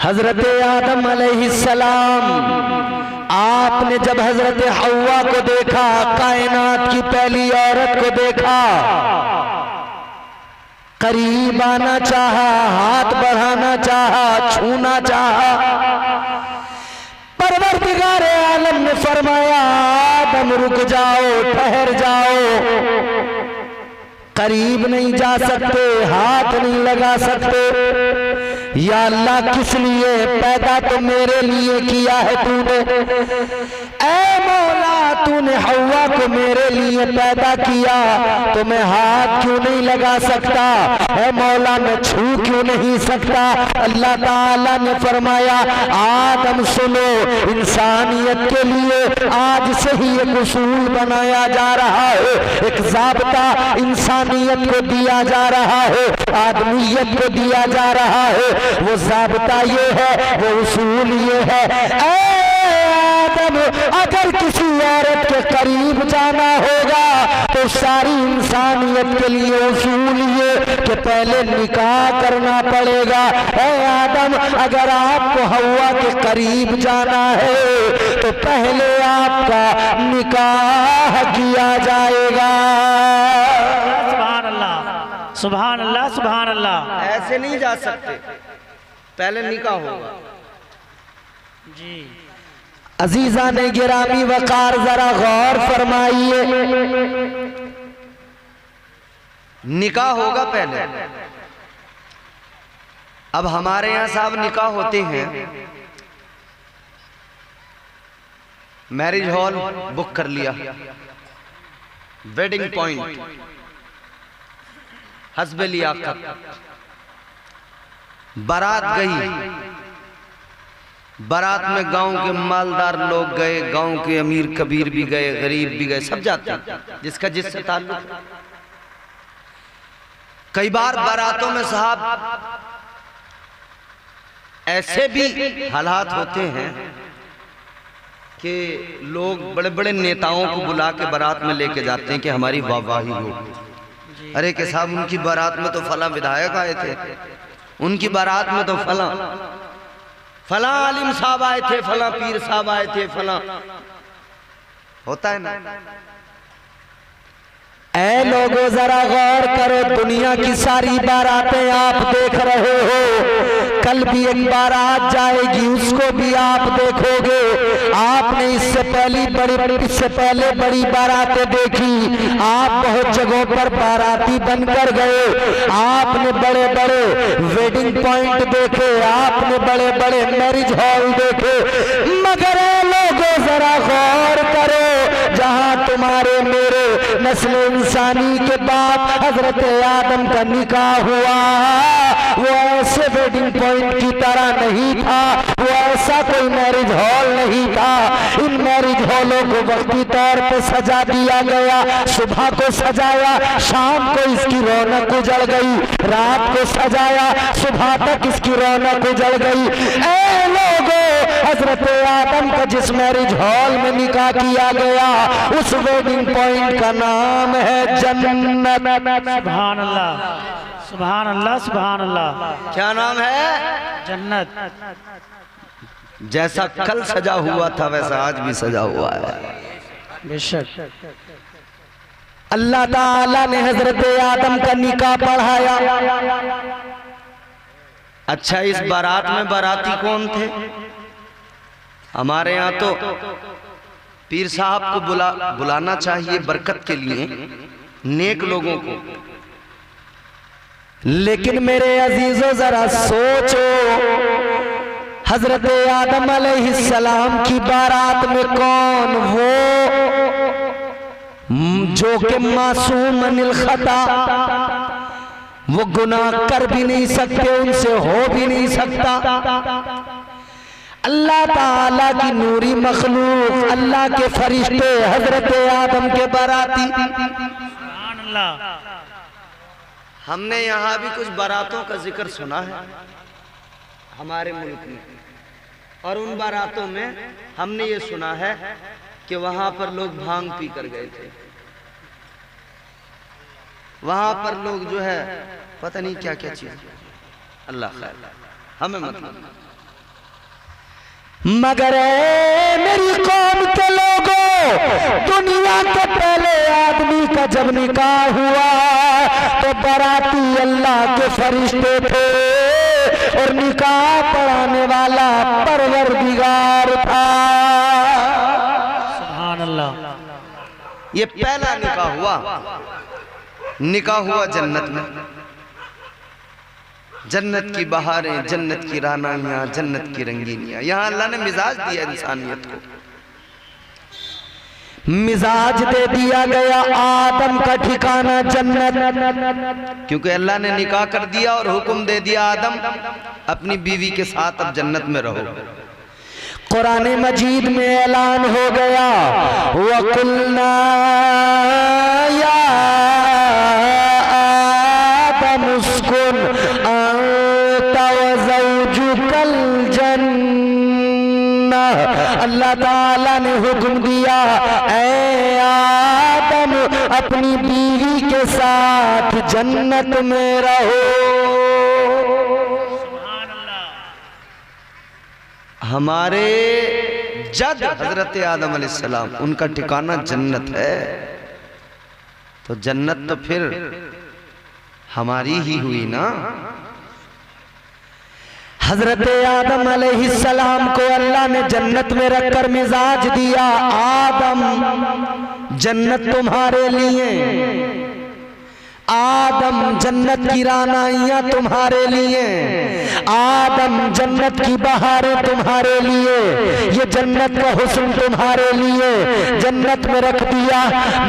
हजरत आदम अलैहिस्सलाम, आपने जब हजरत हव्वा को देखा, कायनात की पहली औरत को देखा, करीब आना चाहा, हाथ बढ़ाना चाहा, छूना चाहा, परवरदिगार आलम ने फरमाया आदम रुक जाओ, ठहर जाओ, करीब नहीं जा सकते, हाथ नहीं लगा सकते। या अल्लाह किस लिए? पैदा तो मेरे लिए किया है तूने, ऐ मौला तूने हव्वा को मेरे लिए पैदा किया, तो मैं हाथ क्यों नहीं लगा सकता? ऐ मौला मैं छू क्यों नहीं सकता? अल्लाह ताला ने फरमाया आदम सुनो, इंसानियत के लिए आज से ही एक उसूल बनाया जा रहा है, एक ज़ाब्ता इंसानियत को दिया जा रहा है, आदमियत को दिया जा रहा है। वो ज़ाब्ता ये है, वो उसूल ये है, आदम अगर किसी औरत के करीब जाना होगा तो सारी इंसानियत के लिए उसूल ये कि पहले निकाह करना पड़ेगा। ऐ आदम अगर आपको हव्वा के करीब जाना है तो पहले आपका निकाह किया जाएगा। सुभान अल्लाह, सुभान अल्लाह, सुभान अल्लाह। ऐसे नहीं जा सकते, पहले निकाह होगा। जी अजीजा ने गिरामी वकार जरा गौर फरमाइए, निकाह होगा पहले। अब हमारे यहाँ साहब निकाह होते हैं, मैरिज हॉल बुक कर लिया, वेडिंग पॉइंट, हस्बे लियाकत, बारात गई, बारात में गांव के मालदार लोग गए, गांव के अमीर कबीर भी गए, गरीब भी गए, सब जाते हैं जिसका जिससे ताल्लुक। कई बार बारातों में साहब ऐसे भी हालात होते हैं कि लोग बड़े बड़े नेताओं को बुला के बारात में लेके जाते हैं कि हमारी वाहवाही हो। अरे के साहब उनकी बारात में तो फला विधायक आए थे, उनकी बारात में तो फला आलिम साहब आए थे, फला पीर साहब आए थे, फला होता है ना। ऐ लोगों जरा गौर करो, दुनिया की सारी बारातें आप देख रहे हो, कल भी एक बारात जाएगी उसको भी आप देखोगे। आपने इससे पहले बड़ी बारातें देखी, आप बहुत जगहों पर बाराती बनकर गए, आपने बड़े बड़े वेडिंग पॉइंट देखे, आपने बड़े बड़े मैरिज हॉल देखे, मगर लोगों जरा गौर करो, जहां तुम्हारे मेरे नस्ल इंसानी के बाप हजरत आदम का निकाह हुआ, वो ऐसे वेडिंग पॉइंट की तरह नहीं था, वो ऐसा कोई मैरिज हॉल नहीं था। इन मैरिज हॉलों को वक्ती तौर पे सजा दिया गया, सुबह को सजाया, शाम को इसकी रौनक उजड़ गई, रात को सजाया, सुबह तक इसकी रौनक उजड़ गई। ऐ लोगों, हजरत आदम का जिस मैरिज हॉल में निकाह किया गया उस वेडिंग पॉइंट का नाम है जन्नत। सुभान अल्लाह, सुभान अल्लाह, सुभान अल्लाह। क्या नाम है? जन्नत। जैसा कल सजा हुआ था वैसा आज भी सजा हुआ है। बेशक अल्लाह ताला ने हजरत आदम का निकाह पढ़ाया। अच्छा, इस बारात में बाराती कौन थे? हमारे यहाँ तो पीर साहब को बुलाना चाहिए बरकत के लिए, नेक लोगों को, लेकिन मेरे अजीजों जरा सोचो, हजरत आदम अलैहिस्सलाम की बारात में कौन वो जो कि मासूम अनिल खता, वो गुनाह कर भी नहीं सकते, उनसे हो भी नहीं सकता। अल्लाह ताला की नूरी मखलूक, अल्लाह के फरिश्ते, हजरत आदम के बाराती। सुभान अल्लाह। हमने यहाँ भी कुछ बारातों का जिक्र सुना है हमारे मुल्क में, और उन बारातों में हमने ये सुना है कि वहां पर लोग भांग पी कर गए थे, वहां पर लोग जो है पता नहीं क्या क्या चीज, अल्लाह खैर हमें मतलब मगर ऐ मेरी कौम के लोगों, दुनिया के पहले आदमी का जब निकाह हुआ तो बाराती अल्लाह के फरिश्ते थे और निकाह पढ़ाने वाला परवरदिगार था। सुभान अल्लाह। ये पहला निकाह हुआ, निकाह हुआ जन्नत में। जन्नत की बहारें, जन्नत की रानाइयां, जन्नत की रंगीनियां। यहां अल्लाह ने मिजाज दिया इंसानियत को, मिजाज दे दिया गया। आदम का ठिकाना जन्नत, क्योंकि अल्लाह ने निकाह कर दिया और हुक्म दे दिया आदम अपनी बीवी के साथ अब जन्नत में रहो। कुरान मजीद में ऐलान हो गया, वकुल्ना या आदम उस्कुन अंता व ज़ौजुकल जन्नह। अल्लाह ताला ने हुक्म दिया, ऐ आदम अपनी बीवी के साथ जन्नत में रहो। हमारे जद हजरत आदम अलैहिस्सलाम, उनका ठिकाना जन्नत है, तो जन्नत तो फिर हमारी ही हुई ना। हजरत आदम अलैहिस्सलाम को अल्लाह ने जन्नत में रखकर मिजाज दिया, आदम जन्नत तुम्हारे लिए, आदम जन्नत की रानाइयां तुम्हारे लिए, आदम जन्नत की बहारें तुम्हारे लिए, ये जन्नत का हुस्न तुम्हारे लिए जन्नत में रख दिया।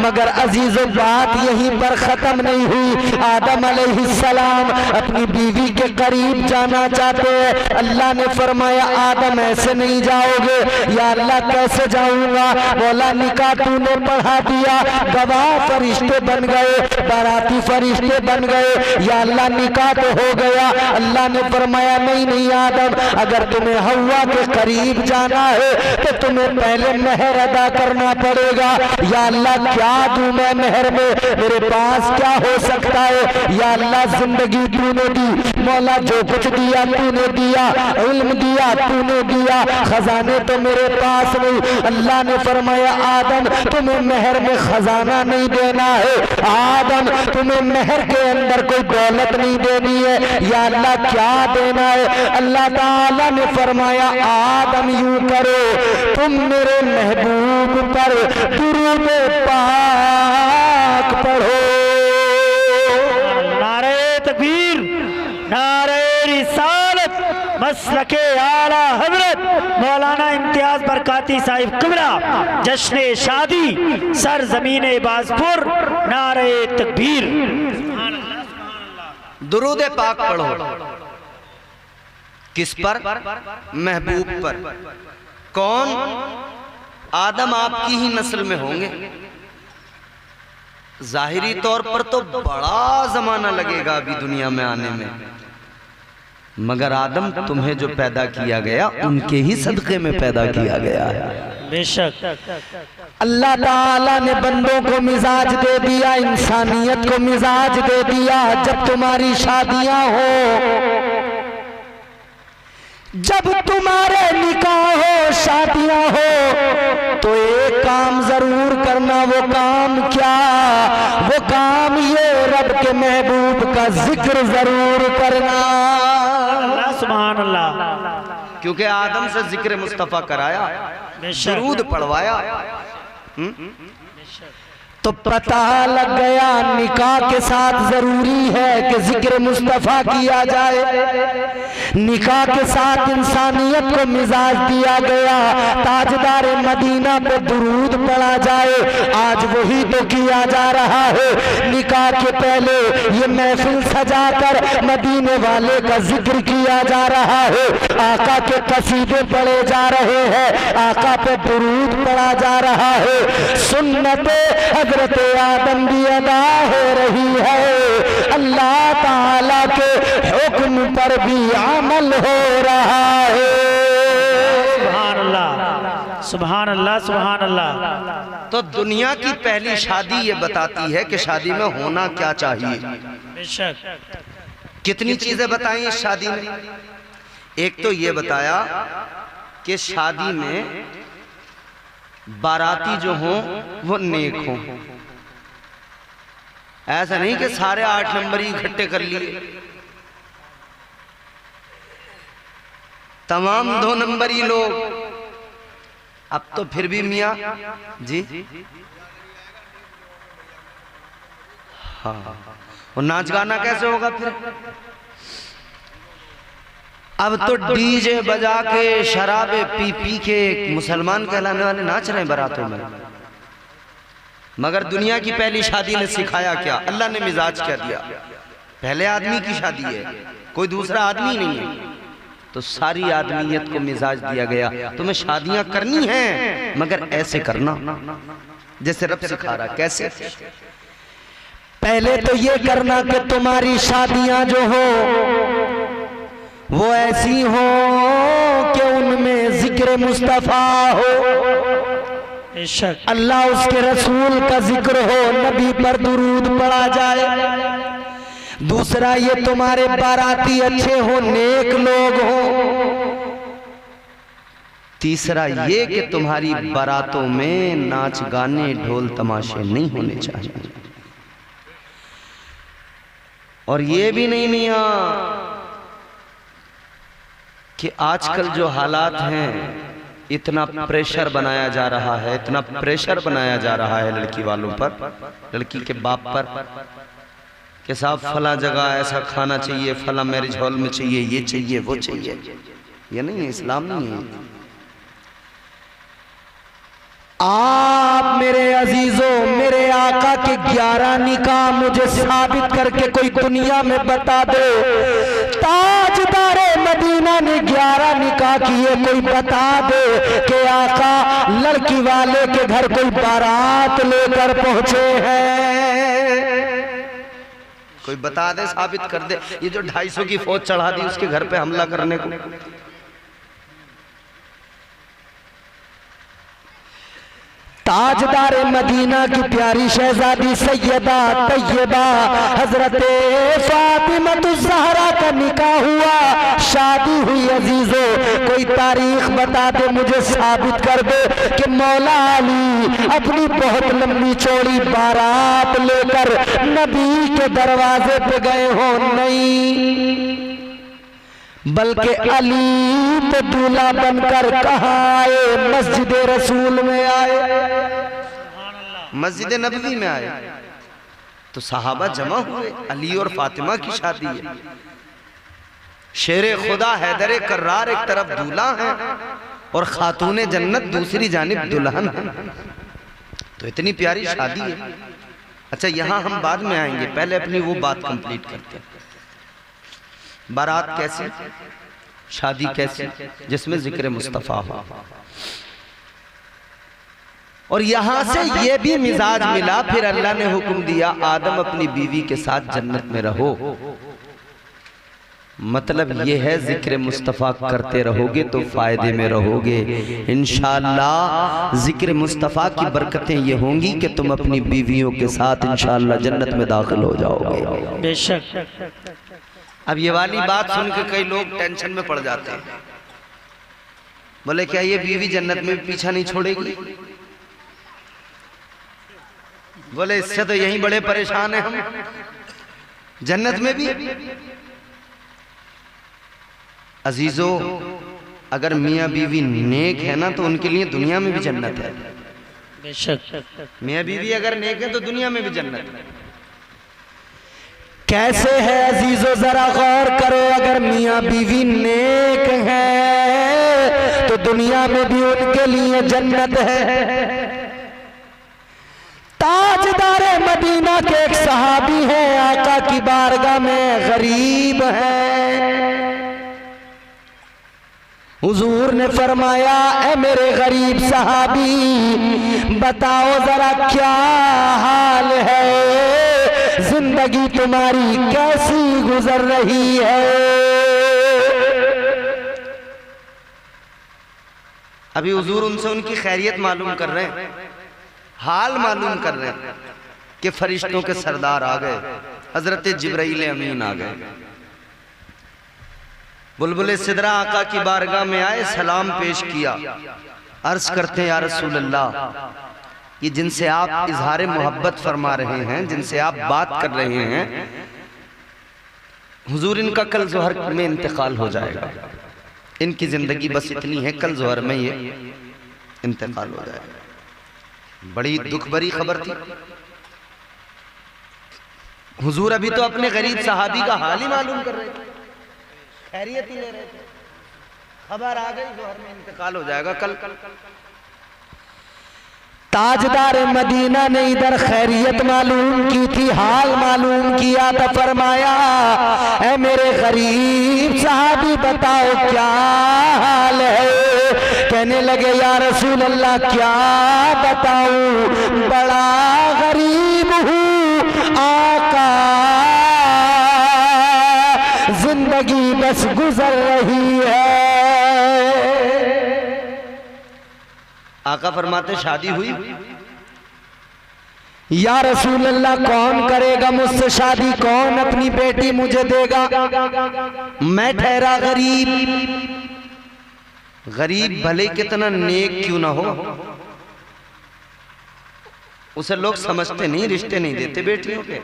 मगर अजीजों, बात यहीं पर खत्म नहीं हुई। आदम अलैहिस्सलाम अपनी बीवी के करीब जाना चाहते हैं। अल्लाह ने फरमाया, आदम ऐसे नहीं जाओगे। या अल्लाह कैसे जाऊंगा? बोला, निकाह तूने पढ़ा दिया, गवाह फरिश्ते बन गए, बाराती फरिश्ते बन गए। या अल्लाह निकाह तो हो गया। अल्लाह ने फरमाया, नहीं नहीं आदम, अगर तुम्हें हव्वा के करीब जाना है तो तुम्हें पहले मेहर अदा करना पड़ेगा। या अल्लाह क्या दूं मैं मेहर में, मेरे पास क्या हो सकता है? या अल्लाह जिंदगी तूने दी, मौला जो कुछ दिया तूने दिया, इल्म दिया तूने दिया, खजाने तो मेरे पास नहीं। अल्लाह ने फरमाया, आदम तुम्हें मेहर में खजाना नहीं देना है, आदम तुम्हें मेहर के अंदर कोई दौलत नहीं देनी है। या अल्लाह क्या देना है? अल्लाह ताला ने फरमाया, आदम यूं करो, तुम मेरे महबूब पर दुरूद पाक पढ़ो। नारे तकबीर, नारे रिसालत, मसलके आला हजरत मौलाना इम्तियाज बरकाती साहिब किबला, जश्न शादी सर जमीन बाजपुर। नारे तकबीर। दुरूद पाक पढ़ो। किस पर? महबूब पर। कौन? आदम आपकी ही नस्ल में होंगे। जाहिरी तौर पर तो बड़ा जमाना लगेगा अभी दुनिया में आने में, मगर आदम तुम्हें जो पैदा किया गया उनके ही सदक़े में पैदा किया गया है। बेशक अल्लाह ताला ने बंदों को मिजाज दे दिया, इंसानियत को मिजाज दे दिया। जब तुम्हारी शादियां हो, जब तुम्हारे निकाह हो, शादियां हो, तो एक काम जरूर करना। वो काम क्या? वो काम ये, रब के महबूब का जिक्र जरूर करना। अल्लाह सुभान अल्लाह। क्योंकि आदम से जिक्र मुस्तफा कराया, दुरूद पढ़वाया। तो पता लग गया निकाह के साथ जरूरी है कि जिक्र मुस्तफा किया जाए। निकाह के साथ इंसानियत को मिजाज दिया गया, ताजदार मदीना पे दुरूद पढ़ा जाए। आज वही तो किया जा रहा है। निकाह के पहले ये महफिल सजाकर मदीने वाले का जिक्र किया जा रहा है, आका के कसीदे पढ़े जा रहे हैं, आका पे दुरूद पढ़ा जा रहा है। सुन्नत हजरत आदम भी अदा हो रही है, अल्लाह ताला के हुक्म पर भी अमल हो रहा है। सुभान अल्लाह, सुभान अल्लाह, सुभान अल्लाह। तो दुनिया की पहली शादी ये बताती है कि शादी में होना क्या चाहिए। बेशक कितनी चीजें बताई इस शादी में। एक तो ये बताया कि शादी में बाराती जो हों वो नेक हों। ऐसा नहीं कि सारे 8 नंबर ही इकट्ठे कर लिए, तमाम 2 नंबरी लोग। अब तो फिर भी मियाँ जी हाँ, वो नाच गाना कैसे होगा फिर? अब तो डीजे बजा के शराबे पी पी के मुसलमान कहलाने वाले नाच रहे हैं बारातों में। मगर दुनिया की पहली शादी ने सिखाया क्या? अल्लाह ने मिजाज क्या दिया? पहले आदमी की शादी है, कोई दूसरा आदमी नहीं है, तो सारी आदमियत को मिजाज दिया गया। तुम्हें शादियां करनी हैं मगर ऐसे करना जैसे रब सिखा रहा। कैसे? पहले तो ये करना कि तुम्हारी शादियां जो हो वो ऐसी हो कि उनमें जिक्र मुस्तफा हो, अल्लाह उसके रसूल का जिक्र हो, नबी पर दुरूद पढ़ा जाए। दूसरा ये तुम्हारे बाराती अच्छे हो, नेक लोग हो। तीसरा ये कि तुम्हारी बारातों में नाच गाने ढोल तमाशे नहीं होने चाहिए। और ये भी नहीं मियां कि आजकल जो हालात हैं, इतना प्रेशर बनाया जा रहा है, इतना प्रेशर बनाया जा रहा है लड़की वालों पर, लड़की के बाप पर, कि साहब फला जगह ऐसा खाना चाहिए, फला मैरिज हॉल में चाहिए, ये चाहिए, वो चाहिए। ये नहीं है, इस्लाम नहीं है। आप मेरे अजीजों, मेरे आका के 11 निकाह मुझे साबित करके कोई दुनिया में बता दो। ताजदारे मदीना ने 11 निकाह किए, कोई बता दे कि आका लड़की वाले के घर कोई बारात लेकर पहुंचे हैं। कोई बता दे, साबित कर दे। ये जो 250 की फौज चढ़ा दी उसके घर पे हमला करने को, ताजदार मदीना की प्यारी शहजादी सैयदा तैयबा हजरत फातिमा ज़हरा का निकाह हुआ, शादी हुई। अजीजों, कोई तारीख बता दे, मुझे साबित कर दे कि मौला अली अपनी बहुत लंबी चौड़ी बारात लेकर नबी के दरवाजे पे गए हो। नहीं, बल्कि अली तो दूल्हा बनकर कहाँ आए? मस्जिद रसूल में आए, मस्जिद नबवी में आए। तो सहाबा जमा हुए, अली और फातिमा की शादी है। शेरे खुदा हैदर कर्रार एक तरफ दूल्हा है और खातूने जन्नत दूसरी जानिब दुल्हन है। तो इतनी प्यारी शादी है। अच्छा, यहां हम बाद में आएंगे, पहले अपनी वो बात कंप्लीट करते हैं। बारात कैसी, शादी कैसी, जिसमें जिक्र मुस्तफा हो। और यहां से ये भी मिजाज मिला, फिर अल्लाह ने हुक्म दिया आदम अपनी बीवी के साथ जन्नत में रहो। मतलब ये है जिक्र मुस्तफा करते रहोगे तो फायदे में रहोगे इंशाअल्लाह। जिक्र मुस्तफा की बरकतें ये होंगी कि तुम अपनी बीवियों के साथ इंशाअल्लाह जन्नत में दाखिल हो जाओगे। बेशक। अब ये वाली बात सुन के कई लोग टेंशन में पड़ जाते हैं, बोले क्या ये बीवी जन्नत में भी पीछा नहीं छोड़ेगी? बोले इससे तो यहीं बड़े परेशान हैं हम, जन्नत में भी। अजीजों, अगर मियाँ बीवी नेक है ना तो उनके लिए दुनिया में भी जन्नत है। बेशक। मियाँ बीवी अगर नेक है तो दुनिया में भी जन्नत है। कैसे है अजीजों, जरा गौर करो। अगर मियाँ बीवी नेक है तो दुनिया में भी उनके लिए जन्नत है। ताजदारे मदीना के एक सहाबी हैं, आका की बारगाह में गरीब हैं। हुजूर ने फरमाया, ए मेरे गरीब सहाबी, बताओ जरा क्या हाल है, जिंदगी तुम्हारी कैसी गुजर रही है? अभी हुजूर उनसे उनकी खैरियत मालूम कर रहे हैं, हाल मालूम कर रहे हैं कि फरिश्तों के सरदार आ गए, हजरत जिब्राइल अमीन आ गए। बुलबुल सिदरा आका की बारगाह में आए, सलाम पेश किया, अर्ज करते हैं या रसूल अल्लाह, ये जिनसे आप इजहार मोहब्बत फरमा रहे हैं, जिनसे आप बात कर रहे हैं, हुजूर इनका कल ज़ोहर में इंतकाल हो जाएगा, इनकी जिंदगी बस इतनी है, कल ज़ोहर में ये इंतकाल हो जाएगा। बड़ी दुख भरी खबर थी। हुजूर अभी तो अपने गरीब सहाबी का हाल ही मालूम कर रहे थे, खैरियत ही ले रहे थे, खबर आ गई ज़ोहर में इंतकाल हो जाएगा कल। ताजदार मदीना ने इधर खैरियत मालूम की थी, हाल मालूम किया था, फरमाया ऐ मेरे गरीब साहबी बताओ क्या हाल है। कहने लगे या रसूल अल्लाह क्या बताऊं, बड़ा गरीब हूँ आका, जिंदगी बस गुजर रही है। आका फरमाते शादी हुई? या रसूल अल्लाह कौन करेगा मुझसे शादी, कौन अपनी बेटी मुझे देगा, मैं ठहरा गरीब। गरीब भले कितना नेक क्यों ना हो, उसे लोग समझते नहीं, रिश्ते नहीं देते बेटियों के।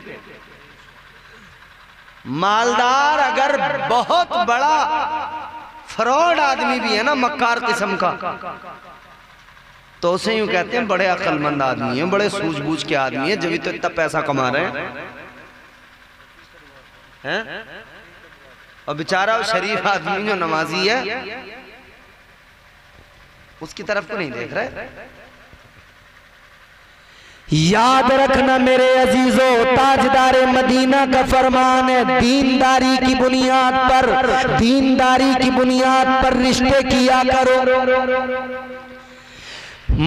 मालदार अगर बहुत बड़ा फ्रॉड आदमी भी है ना, मक्कार किस्म का, तो उसे यूं कहते हैं बड़े अक्लमंद आदमी है, बड़े सूझबूझ के आदमी है, जब तो इतना पैसा कमा रहे हैं। और बेचारा वो शरीफ आदमी जो नमाजी है, उसकी तरफ को नहीं देख रहे। याद रखना मेरे अजीजों, ताजदार मदीना का फरमान है, दीनदारी की बुनियाद पर, दीनदारी की बुनियाद पर रिश्ते किया करो,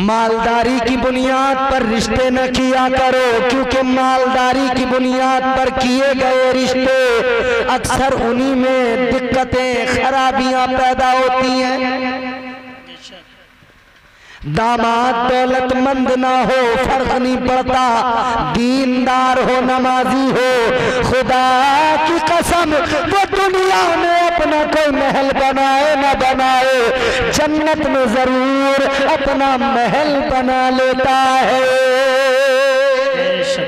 मालदारी की बुनियाद पर रिश्ते न किया करो, क्योंकि मालदारी की बुनियाद पर किए गए रिश्ते अक्सर उन्हीं में दिक्कतें खराबियां पैदा होती हैं। दामाद दौलतमंद ना हो फर्क नहीं पड़ता, दीनदार हो नमाजी हो, खुदा की कसम वो दुनिया में अपना कोई महल बनाए न बनाए, जन्नत में जरूर अपना महल बना लेता है।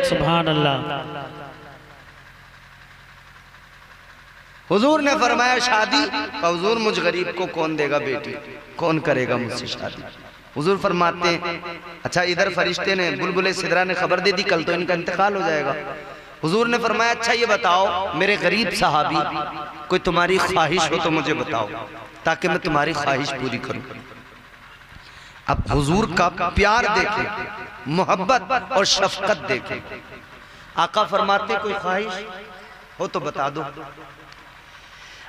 सुभान अल्लाह। हुजूर ने फरमाया शादी, हुजूर मुझ गरीब को कौन देगा बेटी, कौन करेगा मुझसे शादी। हुजूर फरमाते अच्छा, इधर फरिश्ते ने बुलबुल सिदरा ने खबर दे दी कल तो इनका इंतकाल हो जाएगा। हुजूर ने फरमाया अच्छा ये बताओ मेरे गरीब सहाबी, कोई तुम्हारी ख्वाहिश हो तो मुझे बताओ, ताकि मैं तुम्हारी ख्वाहिश पूरी करूं। अब हुजूर का प्यार देखे, मोहब्बत और शफकत देखे। आका फरमाते कोई ख्वाहिश हो तो बता दो।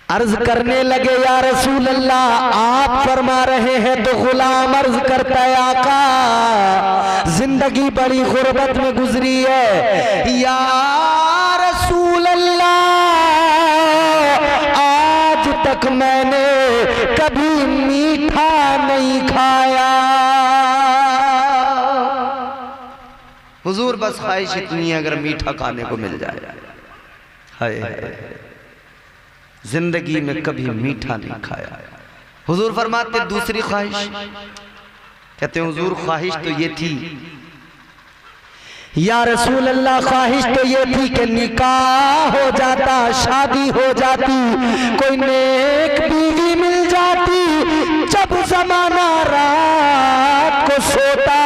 अर्ज करने लगे या रसूल अल्लाह आप फरमा रहे हैं तो गुलाम अर्ज करता है आका जिंदगी बड़ी गुर्बत में गुजरी है। या रसूल अल्लाह आज तक मैंने कभी मीठा नहीं खाया। हुजूर बस ख्वाहिश इतनी है अगर मीठा खाने को मिल जाए। हाय जिंदगी में कभी मीठा नहीं खाया। हुजूर फरमाते दूसरी ख्वाहिश, कहते हैं हुजूर ख्वाहिश तो ये थी या रसूल अल्लाह ख्वाहिश तो ये थी कि निकाह हो जाता, शादी हो जाती, कोई नेक बीवी मिल जाती, जब जमाना रात को सोता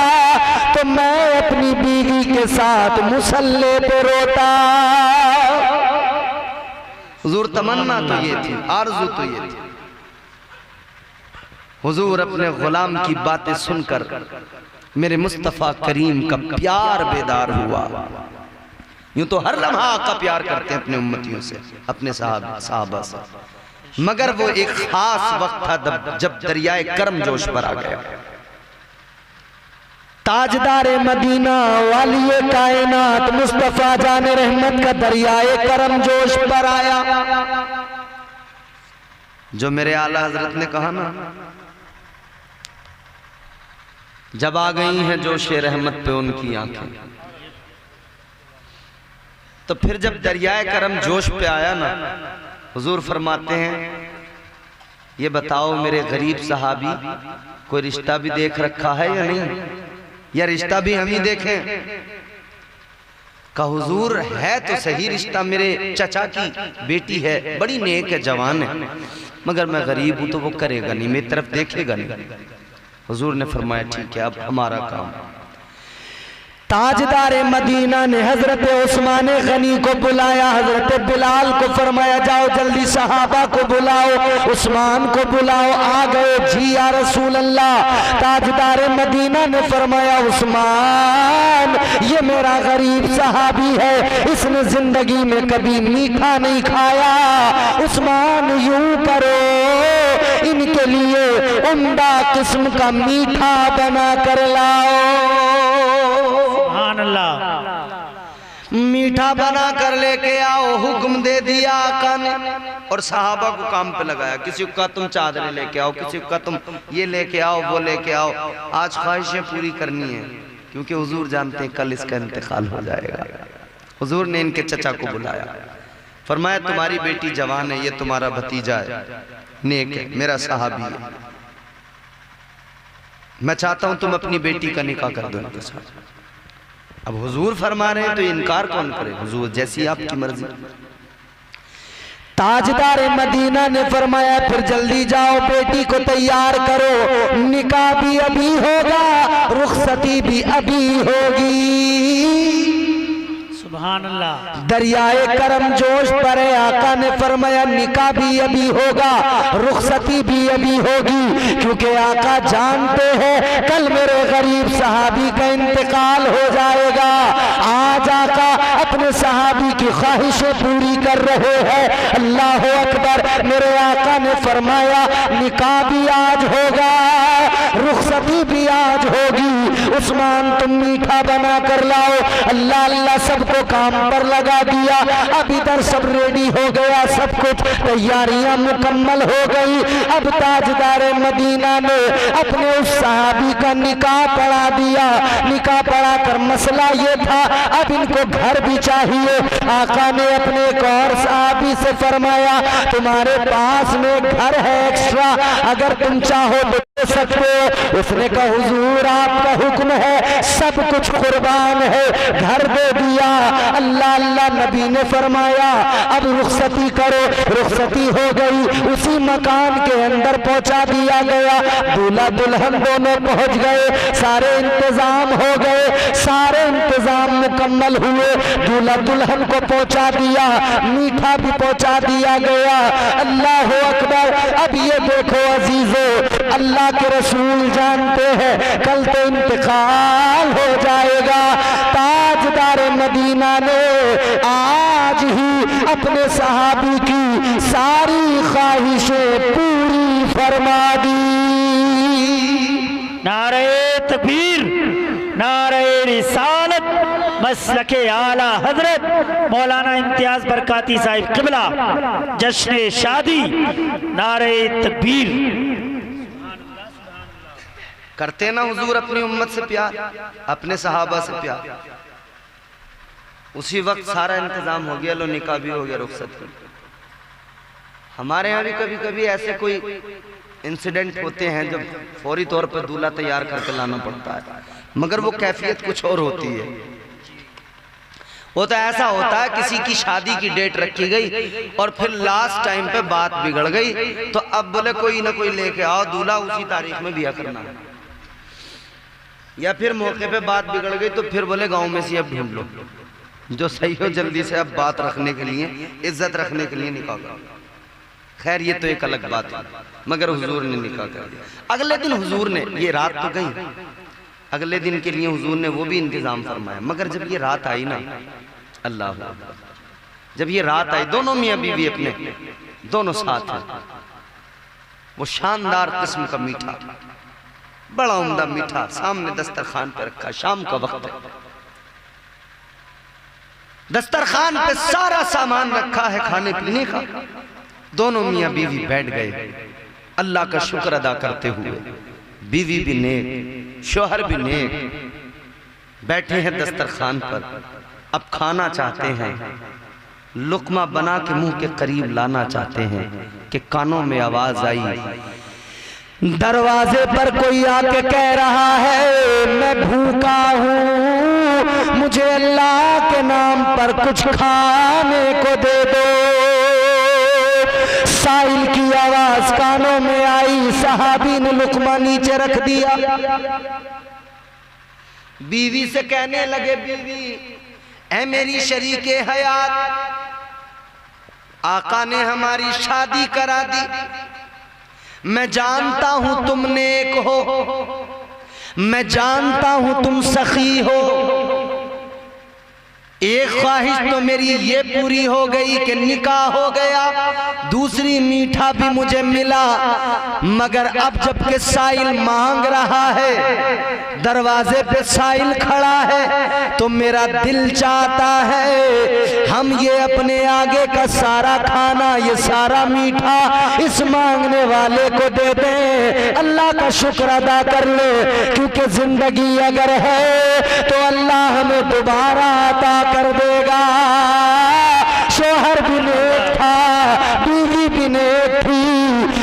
तो मैं अपनी बीवी के साथ मुसल्ले पे रोता। हुजूर तमन्ना तो ये थी, आरज़ू तो ये थी। हुजूर अपने गुलाम की बातें सुनकर मेरे मुस्तफ़ा करीम का प्यार बेदार हुआ। यूं तो हर लम्हा आका प्यार करते हैं अपने उम्मतियों से, अपने साहबा से, मगर वो एक खास वक्त था जब दरियाए करम जोश पर आ गया। ताजदार मदीना वालिए कायनात मुस्तफा जाने रहमत का दरियाए करम जोश पर आया। जो मेरे आला हजरत ने कहा ना, जब आ गई हैं जोशे रहमत पे उनकी आंखें, तो फिर जब दरियाए करम जोश पे आया ना, हुजूर फरमाते हैं ये बताओ मेरे गरीब सहाबी कोई रिश्ता भी देख रखा है या नहीं, या रिश्ता भी हम ही देखें? का हुजूर है तो सही रिश्ता, मेरे चचा की बेटी है, बड़ी नेक है, जवान है, मगर मैं गरीब हूं तो वो करेगा नहीं, मेरी तरफ देखेगा नहीं। हुजूर ने फरमाया ठीक है, अब हमारा काम। ताजदार मदीना ने हजरत उस्मान गनी को बुलाया, हजरत बिलाल को फरमाया जाओ जल्दी सहाबा को बुलाओ, उस्मान को बुलाओ। आ गए, जी या रसूल अल्लाह। ताजदार मदीना ने फरमाया उस्मान ये मेरा गरीब सहाबी है, इसने जिंदगी में कभी मीठा नहीं खाया। उस्मान यूं करो इनके लिए उम्दा किस्म का मीठा बना कर लाओ। मीठा बना कर लेके आओ, हुक्म दे दिया आका ने, और सहाबा को काम पे लगाया। किसी को कहा तुम चादरें लेके आओ, किसी को कहा तुम ये लेके आओ, वो लेके आओ। आज ख्वाहिशें पूरी करनी है, क्योंकि हुजूर जानते हैं कल इसका इंतकाल हो जाएगा। हुजूर ने इनके चचा को बुलाया, फरमाया तुम्हारी बेटी जवान है, ये तुम्हारा भतीजा है, नेक है, मेरा सहाबी है, मैं चाहता हूं तुम अपनी बेटी का निकाह कर दो इनके साथ। अब हुजूर फरमा रहे हैं तो इनकार कौन करे? हुजूर जैसी आपकी मर्जी। ताजदार मदीना ने फरमाया फिर जल्दी जाओ, बेटी को तैयार करो, निकाह भी अभी होगा, रुखसती भी अभी होगी। सुभान अल्लाह। दरियाए करम जोश पर आका ने फरमाया निकाह भी अभी होगा, रुखसती भी अभी होगी, क्योंकि आका जानते हैं कल मेरे गरीब सहाबी का इंतकाल हो जाएगा। आज आका अपने सहाबी की ख्वाहिशें पूरी कर रहे हैं। अल्लाह अकबर। मेरे आका ने फरमाया निकाह भी आज होगा, रुखसती भी आज होगी। उस्मान तुम मीठा बना कर लाओ। अल्लाह अल्लाह सबको काम पर लगा दिया। अब इधर सब रेडी हो गया, सब कुछ तैयारियां मुकम्मल हो गई। अब ताजदार मदीना ने अपने उस सहाबी का निकाह पढ़ा दिया। निकाह पढ़ा कर मसला ये था अब इनको घर भी चाहिए। आका ने अपने एक और सहाबी से फरमाया तुम्हारे पास में घर है एक्स्ट्रा, अगर तुम चाहो तो दे सकते हो। उसने कहा हुजूर आपका हुक्म है, सब कुछ कुर्बान है, घर दे दिया। अल्लाह अल्लाह नबी ने फरमाया अब रुखसती करो। रुखसती हो गई, उसी मकान के अंदर पहुंचा दिया गया। दूल्हा दुल्हन दोनों पहुंच गए, सारे इंतजाम हो गए, सारे इंतजाम मुकम्मल हुए। दूल्हा दुल्हन को पहुंचा दिया, मीठा भी पहुंचा दिया गया। अल्लाह अकबर। अब ये देखो अजीजों, अल्लाह के रसूल जानते हैं कल तो इंतकाल हो जाएगा। ताजदार मदीना ने आज ही अपने सहाबी की सारी ख्वाहिशें पूरी फरमा दी। नारे तकबीर, नारे रिसालत, मसलके आला हजरत मौलाना इम्तियाज बरकाती साहिब किबला, जश्न शादी, नारे तकबीर। करते ना हुजूर अपनी उम्मत से प्यार, अपने सहाबा से प्यार। उसी वक्त सारा इंतजाम हो गया, लो निकाह भी हो गया, रुखसत भी। हमारे यहाँ भी कभी कभी ऐसे कोई इंसिडेंट होते हैं जब फौरी तौर पर दूल्हा तैयार करके लाना पड़ता है, मगर वो कैफियत कुछ और होती है। वो तो ऐसा होता है किसी की शादी की डेट रखी गई और फिर लास्ट टाइम पे बात बिगड़ गई, तो अब बोले कोई ना कोई लेके आओ दूल्हा, उसी तारीख में बिया करना है। या फिर मौके पे बात बिगड़ गई तो फिर बोले गांव में से अब ढूंढ लो जो सही हो, जल्दी से अब बात रखने के लिए, इज्जत रखने के लिए निकाह करो। खैर ये तो एक अलग बात है, मगर हुजूर ने निकाह कर दिया। अगले दिन हुजूर ने, ये रात तो गई, अगले दिन के लिए हुजूर ने वो भी इंतजाम फरमाया। मगर जब ये रात आई ना, अल्लाह, जब ये रात आई, दोनों मियां बीवी अपने दोनों साथ हैं, वो शानदार किस्म का मीठा, बड़ा उम्दा मीठा सामने दस्तरखान पे रखा। शाम का वक्त है, दस्तरखान पे सारा सामान रखा है खाने पीने का। दोनों मियां बीवी बैठ गए अल्लाह का शुक्र अदा करते हुए। बीवी भी नेक, शोहर भी नेक, बैठे हैं दस्तरखान पर, अब खाना चाहते हैं। लुकमा बना के मुंह के करीब लाना चाहते हैं कि कानों में आवाज आई, दरवाजे पर कोई आके कह रहा है मैं भूखा हूँ, मुझे अल्लाह के नाम पर कुछ खाने को दे दो। साइल की आवाज कानों में आई, सहाबी ने लुकमा नीचे रख दिया। बीवी से कहने लगे, बीवी ऐ मेरी शरीके हयात, आका ने हमारी शादी करा दी, मैं जानता हूं तुम नेक हो, मैं जानता हूं तुम सखी हो, एक ख्वाहिश तो मेरी ये पूरी हो गई कि निकाह हो गया, दूसरी मीठा भी मुझे मिला, मगर अब जबकि साइल मांग रहा है, दरवाजे पे साइल खड़ा है, तो मेरा दिल चाहता है हम ये अपने आगे का सारा खाना, ये सारा मीठा इस मांगने वाले को दे दें, अल्लाह का शुक्र अदा कर ले, क्योंकि जिंदगी अगर है तो अल्लाह हमें दोबारा अता कर देगा। शोहर भी नेक था, बीवी भी नेक थी,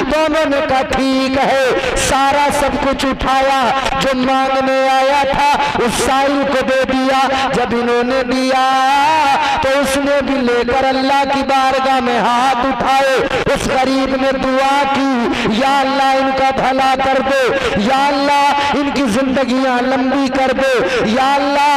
दोनों ने कहा ठीक है, सारा सब कुछ उठाया, जो मांगने आया था उस साइल को दे दिया। जब इन्होंने दिया तो उसने भी लेकर अल्लाह की बारगाह में हाथ उठाए, उस गरीब ने दुआ की, या अल्लाह इनका भला कर दे, या अल्लाह इनकी जिंदगियां लंबी कर दे, या अल्लाह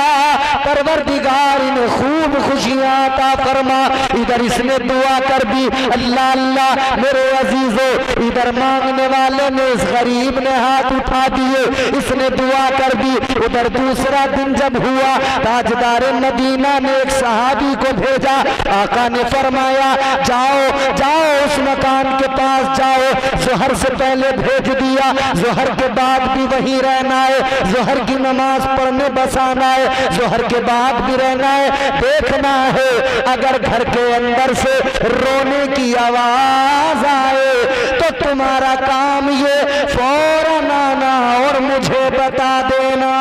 परवरदिगार इन्हें खूब खुशियां अता फरमा। इधर इसने दुआ कर दी, अल्लाह अल्लाह मेरे अजीजों, इधर मांगने वाले ने, इस गरीब ने हाथ उठा दिए, इसने दुआ कर दी। उधर दूसरा दिन जब हुआ, ताजदार मदीना ने एक सहाबी को भेजा, आका ने फरमाया जाओ जाओ उस मकान के पास जाओ, जोहर से पहले भेज दिया, जोहर के बाद भी वहीं रहना है, जोहर की नमाज पढ़ने बस आना है, जोहर के बाद भी रहना है, देखना है अगर घर के अंदर से रोने की आवाज आए तो तुम्हारा काम ये फौरन आना और मुझे बता देना।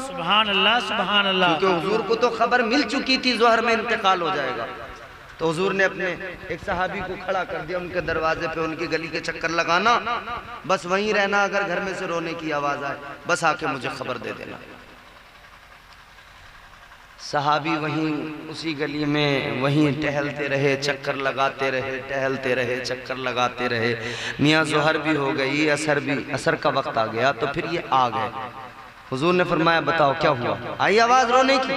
सुभान अल्लाह, सुभान अल्लाह। क्योंकि हुजूर को तो खबर मिल चुकी थी जोहर में इंतकाल हो जाएगा, तो हुजूर ने अपने एक सहाबी को खड़ा कर दिया, उनके दरवाजे पे उनकी गली के चक्कर लगाना, बस वहीं रहना, अगर घर में से रोने की आवाज आए बस आके मुझे खबर दे देना। सहाबी वहीं उसी गली में वहीं टहलते रहे, चक्कर लगाते रहे, टहलते रहे, चक्कर लगाते रहे। मियाँ जोहर भी हो गई, असर का वक्त आ गया, तो फिर ये आ गए। हुजूर ने फरमाया बताओ क्या हुआ, आई आवाज रोने की?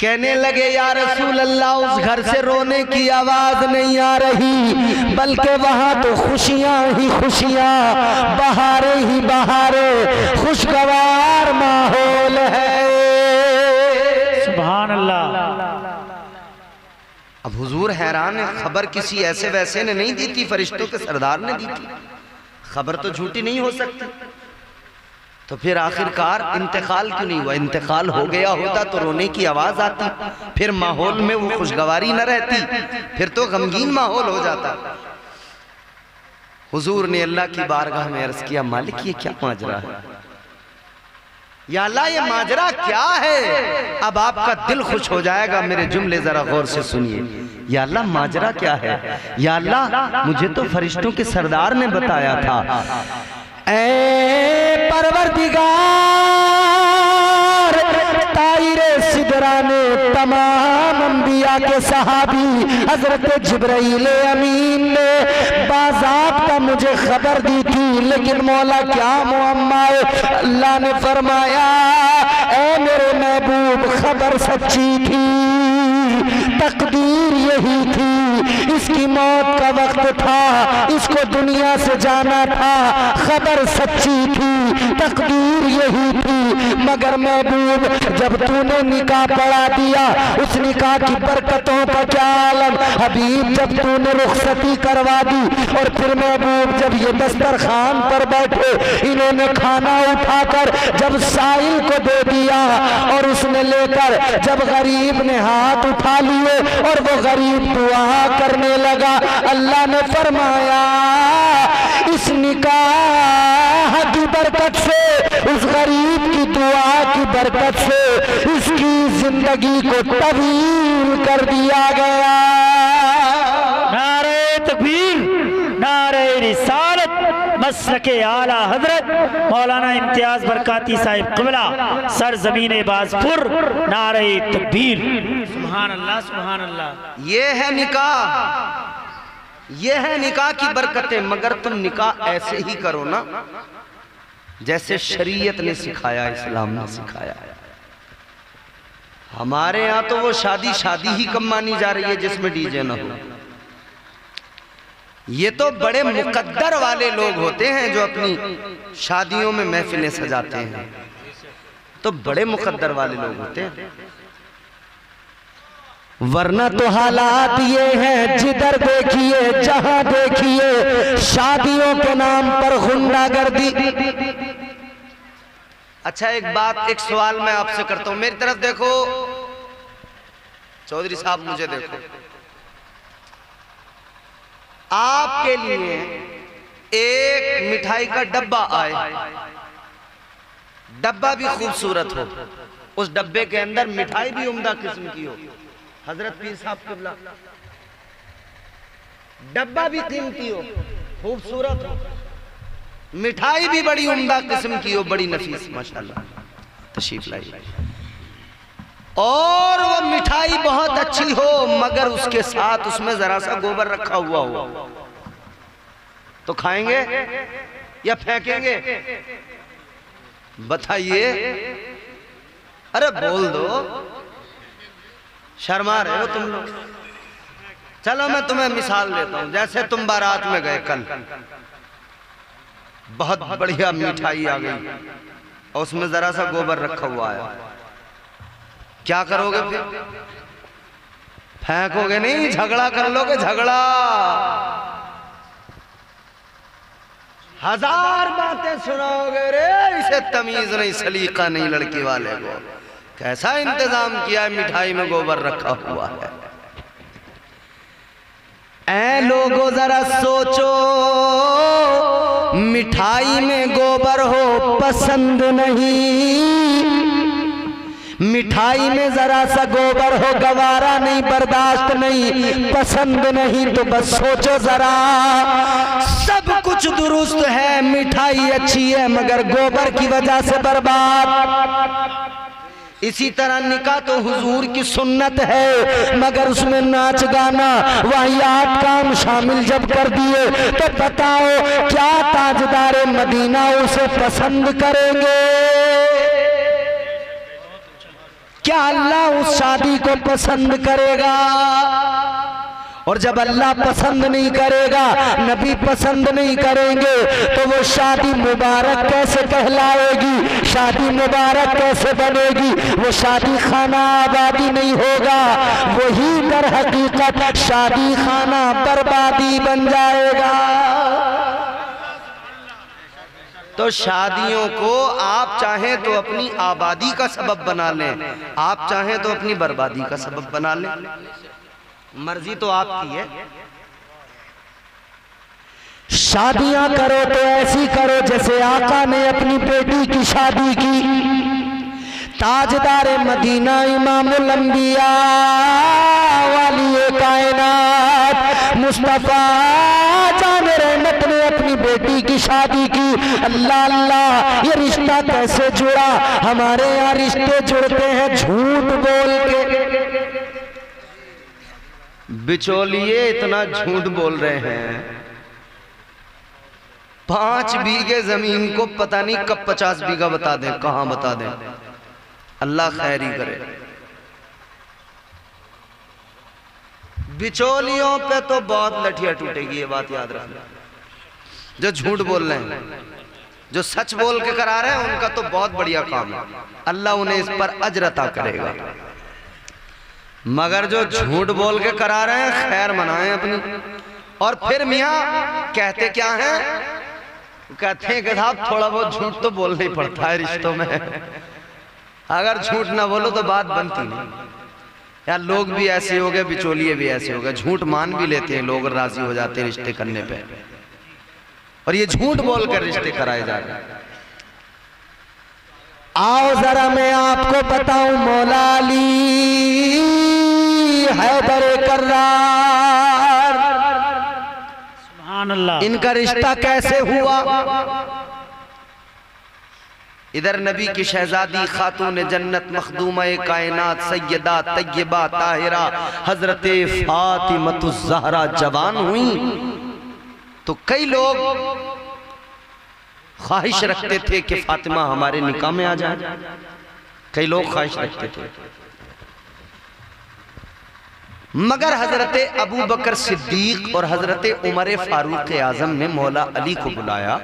कहने लगे या रसूल अल्लाह, उस घर से रोने की आवाज नहीं आ रही, बल्कि वहां तो खुशियां ही खुशियां, बहारे ही बहारे, खुशगवार माहौल है। सुभान अल्लाह। अब हुजूर हैरान है, खबर किसी ऐसे वैसे ने नहीं दी थी, फरिश्तों के सरदार ने दी थी, खबर तो झूठी नहीं हो सकती। तो फिर आखिरकार इंतकाल क्यों नहीं हुआ? इंतकाल हो गया होता तो रोने की आवाज आती, फिर माहौल में वो खुशगवारी न रहती, फिर तो गमगीन माहौल हो जाता। हुजूर ने अल्लाह की बारगाह में अर्ज किया, मालिक ये क्या माजरा है? या अल्लाह ये माजरा क्या है? अब आपका दिल खुश हो जाएगा, मेरे जुमले जरा गौर से सुनिए। या अल्लाह माजरा क्या है? या अल्लाह मुझे तो फरिश्तों के सरदार ने बताया था, ऐ परवरदिगार, ताइरे सिदरा ने तमाम अंबिया के सहाबी हजरत जिब्राइल अमीन ने बाज़ाब्ता मुझे खबर दी थी, लेकिन मौला क्या मुअम्मा है? अल्लाह ने फरमाया ऐ मेरे महबूब, खबर सच्ची थी, तकदीर यही थी, इसकी मौत का वक्त था, इसको दुनिया से जाना था, खबर सच्ची थी, तकदीर यही थी, मगर महबूब जब तूने निकाह पढ़ा दिया, उस निकाह की बरकतों का क्या आलम। हबीब जब तूने रुखसती करवा दी, और फिर महबूब जब ये दस्तरखान पर बैठे, इन्होंने खाना उठाकर जब साइल को दे दिया, और उसने लेकर जब गरीब ने हाथ उठा लिए और वो गरीब दुआ करने लगा, अल्लाह ने फरमाया इस निकाह की बरकत से, उस गरीब की दुआ की बरकत से इसकी जिंदगी जिंदगी को तब्दील कर दिया गया। नारे तकबीर, नारे रिसालत, मसलके आला हजरत मौलाना इम्तियाज बरकाती साहिब क़िबला सरज़मीन बाज़पुर। नारे तकबीर, सुभान अल्लाह, सुभान अल्लाह। ये है निकाह, ये है निकाह की बरकतें। मगर तुम निकाह ऐसे ही करो ना जैसे शरीयत ने सिखाया, इस्लाम ने सिखाया। हमारे यहाँ तो वो शादी शादी ही कम मानी जा रही है जिसमें डीजे ना हो। ये तो बड़े मुकद्दर वाले लोग होते हैं जो अपनी शादियों में महफिलें सजाते हैं, तो बड़े मुकद्दर वाले लोग होते हैं। वरना तो हालात ये हैं, जिधर देखिए जहां देखिए शादियों के नाम पर गुंडागर्दी। अच्छा एक बात, एक सवाल मैं आपसे करता हूं, मेरी तरफ देखो चौधरी साहब, मुझे देखो। आपके लिए एक मिठाई का डब्बा आए, डब्बा भी खूबसूरत हो, उस डब्बे के अंदर मिठाई भी उम्दा किस्म की हो, हजरत पीर साहब क़िबला, डब्बा भी कीमती हो, खूबसूरत हो, मिठाई भी बड़ी उम्दा किस्म की हो, बड़ी नफीस माशाल्लाह तशरीफ लाई, और वो मिठाई बहुत अच्छी हो, मगर उसके साथ उसमें जरा सा गोबर रखा हुआ हो, तो खाएंगे या फेंकेंगे? बताइए। अरे बोल दो, शर्मा रहे हो तुम लोग। चलो मैं तुम्हें मिसाल देता हूं। जैसे तुम बारात में गए कल, बहुत बढ़िया मिठाई आ गई और उसमें जरा सा गोबर रखा हुआ है, क्या करोगे फिर? फेंकोगे नहीं, झगड़ा कर लोगे, झगड़ा। हजार बातें सुनाओगे, रे इसे तमीज नहीं, सलीका नहीं लड़की वाले को, कैसा इंतजाम किया है, मिठाई में गोबर रखा हुआ है। ऐ लोगों जरा सोचो, मिठाई में गोबर हो पसंद नहीं, मिठाई में जरा सा गोबर हो गवारा नहीं, बर्दाश्त नहीं, पसंद नहीं। तो बस सोचो जरा, सब कुछ दुरुस्त है, मिठाई अच्छी है, मगर गोबर की वजह से बर्बाद। इसी तरह निकाह तो हुजूर की सुन्नत है, मगर उसमें नाच गाना वाहियात काम शामिल जब कर दिए, तो बताओ क्या ताजदार मदीना उसे पसंद करेंगे? क्या अल्लाह उस शादी को पसंद करेगा? और जब अल्लाह पसंद नहीं करेगा, नबी पसंद नहीं करेंगे, तो वो शादी मुबारक कैसे कहलाएगी, शादी मुबारक कैसे बनेगी? वो शादी खाना आबादी नहीं होगा, वही दर हकीकत शादी खाना बर्बादी बन जाएगा। तो शादियों को आप चाहें तो अपनी आबादी का सबब बना लें, आप चाहें तो अपनी बर्बादी का सबब बना लें, मर्जी तो आपकी है। शादियां करो तो ऐसी करो जैसे आका ने अपनी बेटी की शादी की। ताजदार मदीना इमामुल अंबिया वाली कायनात मुस्तफा जान रहमत ने अपनी बेटी की शादी की। अल्लाह अल्लाह, ये रिश्ता कैसे जुड़ा? हमारे यहाँ रिश्ते जुड़ते हैं झूठ बोल के। बिचौलिए इतना झूठ बोल रहे हैं, 5 बीघे जमीन को पता नहीं कब 50 बीघा बता दें, कहां बता दें। अल्लाह खैर ही करे। बिचौलियों पे तो बहुत लठियां टूटेगी, ये बात याद रखना। जो झूठ बोल रहे हैं, जो सच बोल के करा रहे हैं, उनका तो बहुत बढ़िया काम है, अल्लाह उन्हें इस पर अज्र अता करेगा। मगर जो झूठ बोल के करा रहे हैं, खैर मनाएं अपनी। और फिर मियाँ कहते क्या हैं? कहते हैं कि साहब थोड़ा बहुत झूठ तो बोलना ही पड़ता है रिश्तों में, अगर झूठ ना बोलो तो बात बनती नहीं। यार लोग भी ऐसे हो गए, बिचौलिए भी ऐसे हो गए, झूठ मान भी लेते हैं लोग, राजी हो जाते हैं रिश्ते करने पे, और ये झूठ बोलकर रिश्ते कराए जा रहे हैं। आओ जरा मैं आपको बताऊं, मौला अली हैदर कर्रार, सुभान अल्लाह। इनका रिश्ता कैसे हुआ। इधर नबी की शहजादी खातून जन्नत मखदूमा कायनात सैयदा तैयबा ताहिरा हजरत फातिमतुज़ ज़हरा जवान हुई तो कई लोग ख्वाहिश रखते थे कि फातिमा हमारे निकाह में आ जाए। कई लोग ख्वाहिश रखते थे, मगर हजरत अबू बकर सिद्दीक और हजरत उमर फारूक आजम ने मौला अली को बुलाया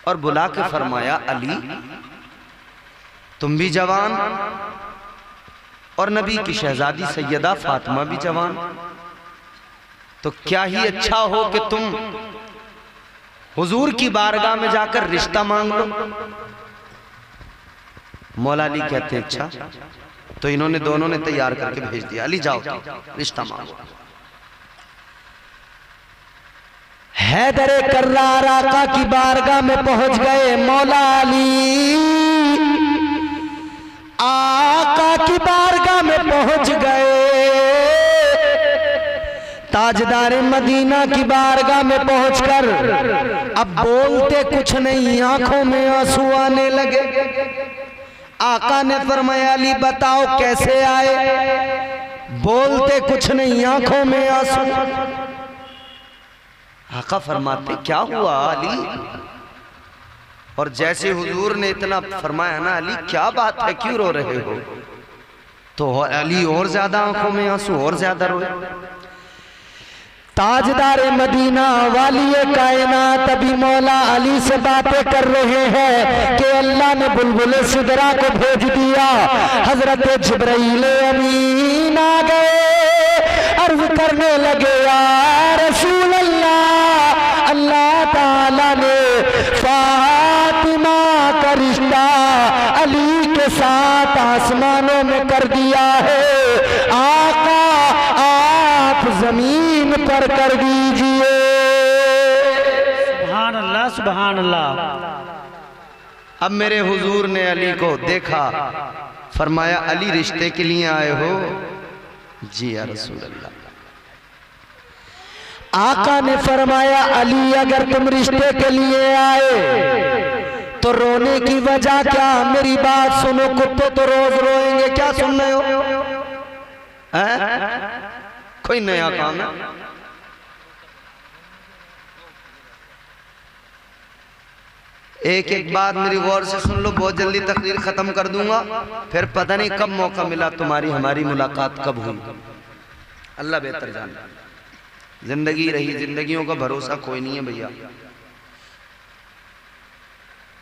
और बुला के फरमाया, अली तुम भी जवान और नबी की शहजादी सैयदा फातिमा भी जवान, तो क्या ही अच्छा हो कि तुम हुजूर की बारगाह में जाकर रिश्ता मांग लो। मौला अली कहते हैं अच्छा, तो इन्होंने दोनों ने तैयार करके भेज दिया, अली जाओ रिश्ता मांगो। हैदर कर्रार आका की बारगाह में पहुंच गए। मौला अली आका की बारगाह में पहुंच गए। ताजदार मदीना की बारगाह में पहुंचकर अब बोलते कुछ नहीं, आंखों में आंसू आने लगे। आका ने फरमाया, अली बताओ कैसे आए। बोलते कुछ नहीं, आंखों में आंसू। आका फरमाते क्या हुआ अली, और जैसे हुजूर ने इतना फरमाया ना, अली क्या बात है, क्यों रो रहे हो, तो अली और ज्यादा आंखों में आंसू और ज्यादा रोए। ताजदार मदीना वाली कायनात अभी मौला अली से बातें कर रहे हैं कि अल्लाह ने बुलबुल सिदरा को भेज दिया। हजरत जिब्राइल अमीन आ गए, अर्ज करने लगे, या रसूल अल्लाह, अल्लाह ताला ने फातिमा का रिश्ता अली के साथ आसमानों में कर दिया है। आका आप जमीन पर कर दीजिए। सुभान अल्लाह, सुभान अल्लाह। अब मेरे हुजूर ने अली को देखा, फरमाया अली रिश्ते के लिए आए हो? जी या रसूल अल्लाह। आका ने फरमाया, अली अगर तुम रिश्ते के लिए आए तो रोने की वजह क्या। मेरी बात सुनो, कुत्ते तो रोज रोएंगे, क्या सुन रहे हो? कोई नया काम है? एक एक बात मेरी गौर से सुन लो, बहुत जल्दी तकरीर खत्म कर दूंगा, फिर पता नहीं कब मौका मिला तुम्हारी हमारी मुलाकात कब हुई, अल्लाह बेहतर जाने। जिंदगी रही, जिंदगियों का भरोसा कोई नहीं है भैया।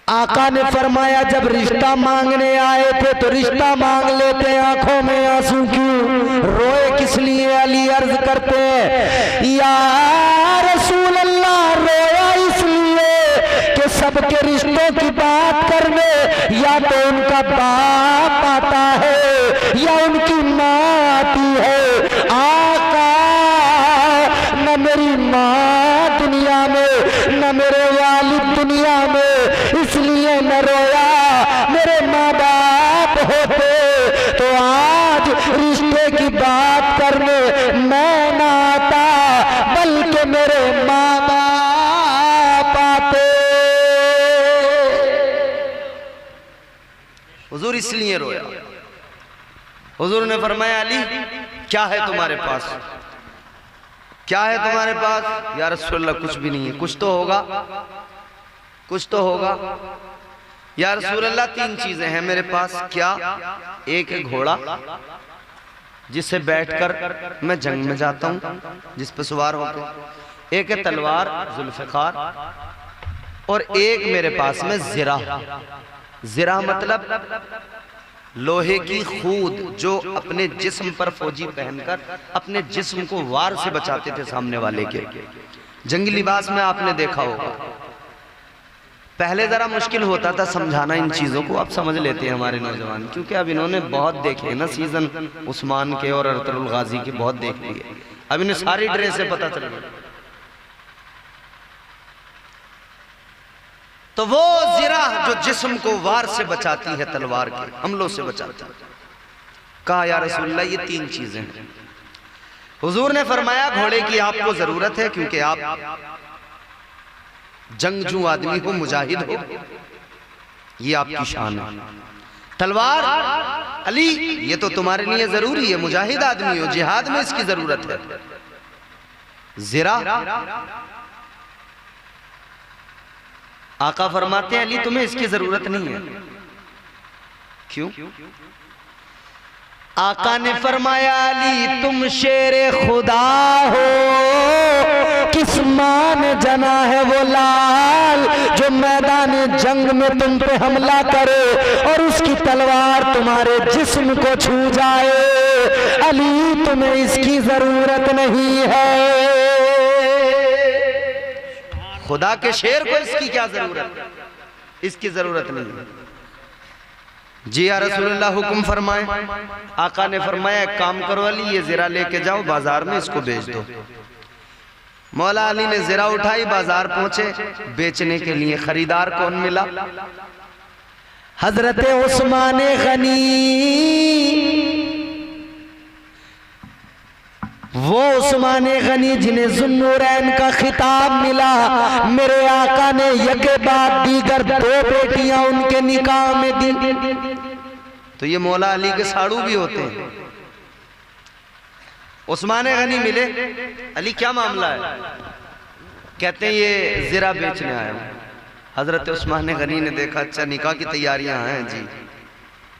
आका ने फरमाया, जब रिश्ता मांगने आए थे तो रिश्ता मांग लेते, आंखों में आंसू क्यों, रोए किस लिए। अली अर्ज करते हैं, या रसूल अल्लाह, रोया इसलिए कि सबके रिश्तों की बात करने या तो उनका बाप आता है या उनकी माँ आती है। आका न मेरी माँ दुनिया में न मेरे वालिद दुनिया में, इसलिए न रोया। मेरे माँ बाप होते तो आज रिश्ते की बात करने मैं ना आता, बल्कि मेरे माँ बाप आते। हुजूर इसलिए रोया। हुजूर ने फरमाया, अली क्या है तुम्हारे पास, क्या है तुम्हारे पास? या रसूलल्लाह कुछ भी नहीं है। कुछ तो होगा, कुछ तो होगा। या रसूलल्लाह तीन चीजें हैं मेरे पास। क्या? एक है घोड़ा जिससे बैठकर मैं जंग में जाता हूं, जिस पर सवार होकर। एक है तलवार जुल्फिकार, और एक मेरे पास में जिरा। जिरा मतलब लोहे की खूद, जो अपने जिस्म पर फौजी पहनकर अपने जिस्म को वार से बचाते थे सामने वाले के। जंगी लिबास में आपने देखा होगा। पहले जरा मुश्किल होता था समझाना इन चीजों को, अब समझ लेते हैं हमारे नौजवान, क्योंकि अब इन्होंने बहुत देखे ना सीजन उस्मान के और अरतरुल गाजी के, बहुत देख लिए। अब इन्हें सारी ड्रेसें पता चल गई। तो वो जिरा जो जिस्म को वार से बचाती है, तलवार के हमलों से बचाती है। कहा या रसूलल्लाह ये 3 चीजें हैं। हुजूर ने फरमाया घोड़े की आपको जरूरत है, क्योंकि आप जंगजू आदमी हो, मुजाहिद हो, ये आपकी शान है। तलवार अली ये तो तुम्हारे लिए जरूरी है, मुजाहिद आदमी हो, जिहाद में इसकी जरूरत है। ज़िरा आका फरमाते हैं अली तुम्हें इसकी जरूरत नहीं है। क्यों? आका ने फरमाया अली तुम शेरे खुदा हो, किस मां ने जना है वो लाल जो मैदान जंग में तुम पे हमला करे और उसकी तलवार तुम्हारे जिस्म को छू जाए। अली तुम्हें इसकी जरूरत नहीं है। खुदा के शेर को इसकी क्या जरूरत है? इसकी जरूरत नहीं है। जी या रसूलुल्लाह हुक्म फरमाए। आका ने फरमाया एक काम करो अली, ये ज़िरा लेके जाओ बाजार में, इसको बेच दो। मौला अली ने ज़िरा उठाई, बाजार पहुंचे, बेचने के लिए खरीदार कौन मिला? हजरत उस्मान गनी। वो उस्मान गनी जिन्हें ज़ुन्नूरैन का खिताब मिला। मेरे आका ने यके बाद दीगर 2 बेटियां उनके निकाह में दी। तो ये मौला अली के साड़ू भी होते हैं। उस्मान गनी मिले, अली क्या मामला है? कहते हैं ये ज़िरा बेचने आया हूं। हजरत उस्मान गनी ने देखा अच्छा निकाह की तैयारियां हैं जी,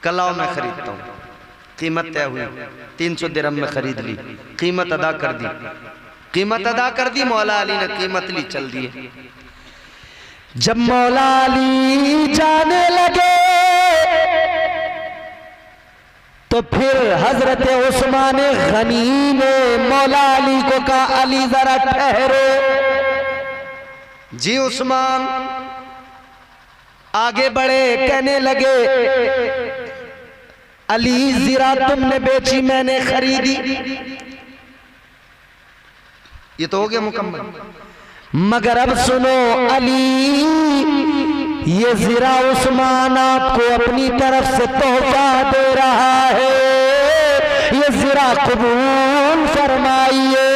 कल आओ मैं खरीदता हूँ। कीमत तय हुई, 300 दिरहम में खरीद ली, कीमत अदा कर दी। कीमत अदा कर दी, मौला अली ने कीमत ली, चल दिए। जब मौला अली जाने लगे तो फिर हजरत उस्मान गनी ने मौला अली को कहा अली जरा ठहरो। जी उस्मान आगे बढ़े, कहने लगे अली ज़िरा तुमने बेची मैंने खरीदी। ये तो हो गया मुकम्मल, मगर अब सुनो अली ये ज़िरा उस्मान आपको अपनी तरफ से तोहफा दे रहा है, ये ज़िरा कबूल फरमाइए।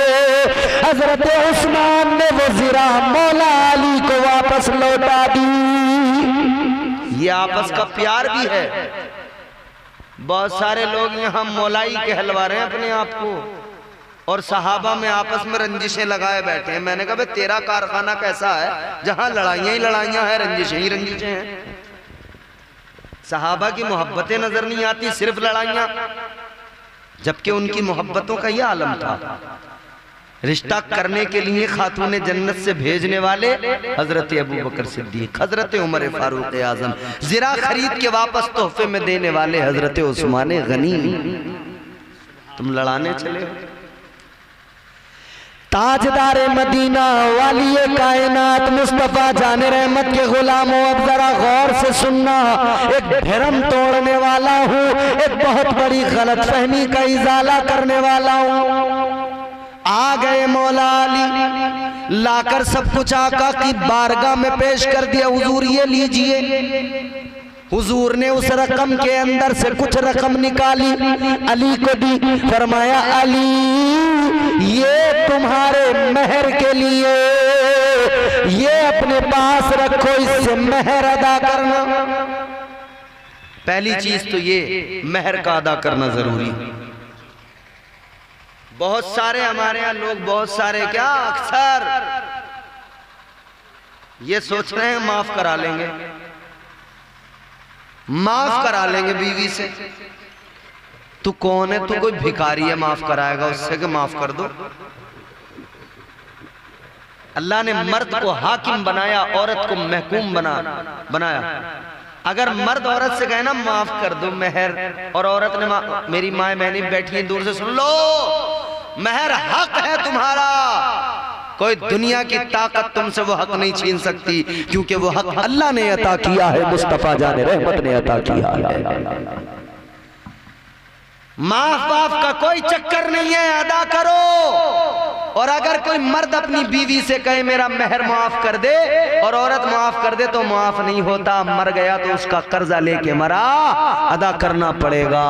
हजरत उस्मान ने वो ज़िरा मौला अली को वापस लौटा दी। ये आपस का प्यार भी है। बहुत सारे लोग यहाँ मौलाई कहलवा रहे हैं अपने आप को, और सहाबा में आपस में रंजिशें लगाए बैठे हैं। मैंने कहा भाई तेरा कारखाना कैसा है जहां लड़ाइयां ही लड़ाइयां हैं, रंजिशें ही रंजिशें हैं। सहाबा की मोहब्बतें नजर नहीं आती, सिर्फ लड़ाइयां, जबकि उनकी मोहब्बतों का यह आलम था। रिश्ता करने के लिए खातून जन्नत से भेजने वाले हजरत अबू बकर सिद्दीक, हजरत उमर फारूक आजम, ज़िरा खरीद के वापस तोहफे में देने वाले हजरत उस्मान गनी। तुम लड़ाने चले हो। ताजदार मदीना वाली कायनात मुस्तफा जाने रहमत के गुलामों, अब जरा गौर से सुनना। एक भ्रम तोड़ने वाला हूँ, एक बहुत बड़ी गलतफहमी का इजाला करने वाला हूँ। आ गए मौला अली, लाकर सब कुछ आका की बारगाह में पेश कर दिया। हुजूर ये लीजिए। हुजूर ने उस रकम के अंदर से कुछ रकम निकाली, अली को दी। फरमाया अली ये तुम्हारे मेहर के लिए, ये अपने पास रखो, इससे मेहर अदा करना। पहली चीज तो ये मेहर का अदा करना जरूरी है। बहुत सारे हमारे यहाँ लोग, बहुत सारे क्या अक्सर ये सोच रहे हैं माफ करा लेंगे, माफ करा लेंगे बीवी से। तू कौन है? तू कोई भिखारी है माफ कराएगा उससे कि माफ कर दो? अल्लाह ने मर्द को हाकिम बनाया, औरत को महकूम बनाया। अगर मर्द औरत से कहे ना माफ कर दो मेहर, और औरत ने मेरी माँ बहनी बैठी है दूर से सुन लो, मेहर हक है तुम्हारा, कोई दुनिया की ताकत तुमसे वो हक नहीं छीन सकती, क्योंकि वो हक अल्लाह ने अता किया है, मुस्तफा जाने रहमत ने अता किया है। माफ वाफ का कोई चक्कर नहीं है, अदा करो। और अगर कोई मर्द अपनी बीवी से कहे मेरा मेहर माफ कर दे और औरत माफ कर दे तो माफ नहीं होता, मर गया तो उसका कर्जा लेके मरा, अदा करना पड़ेगा,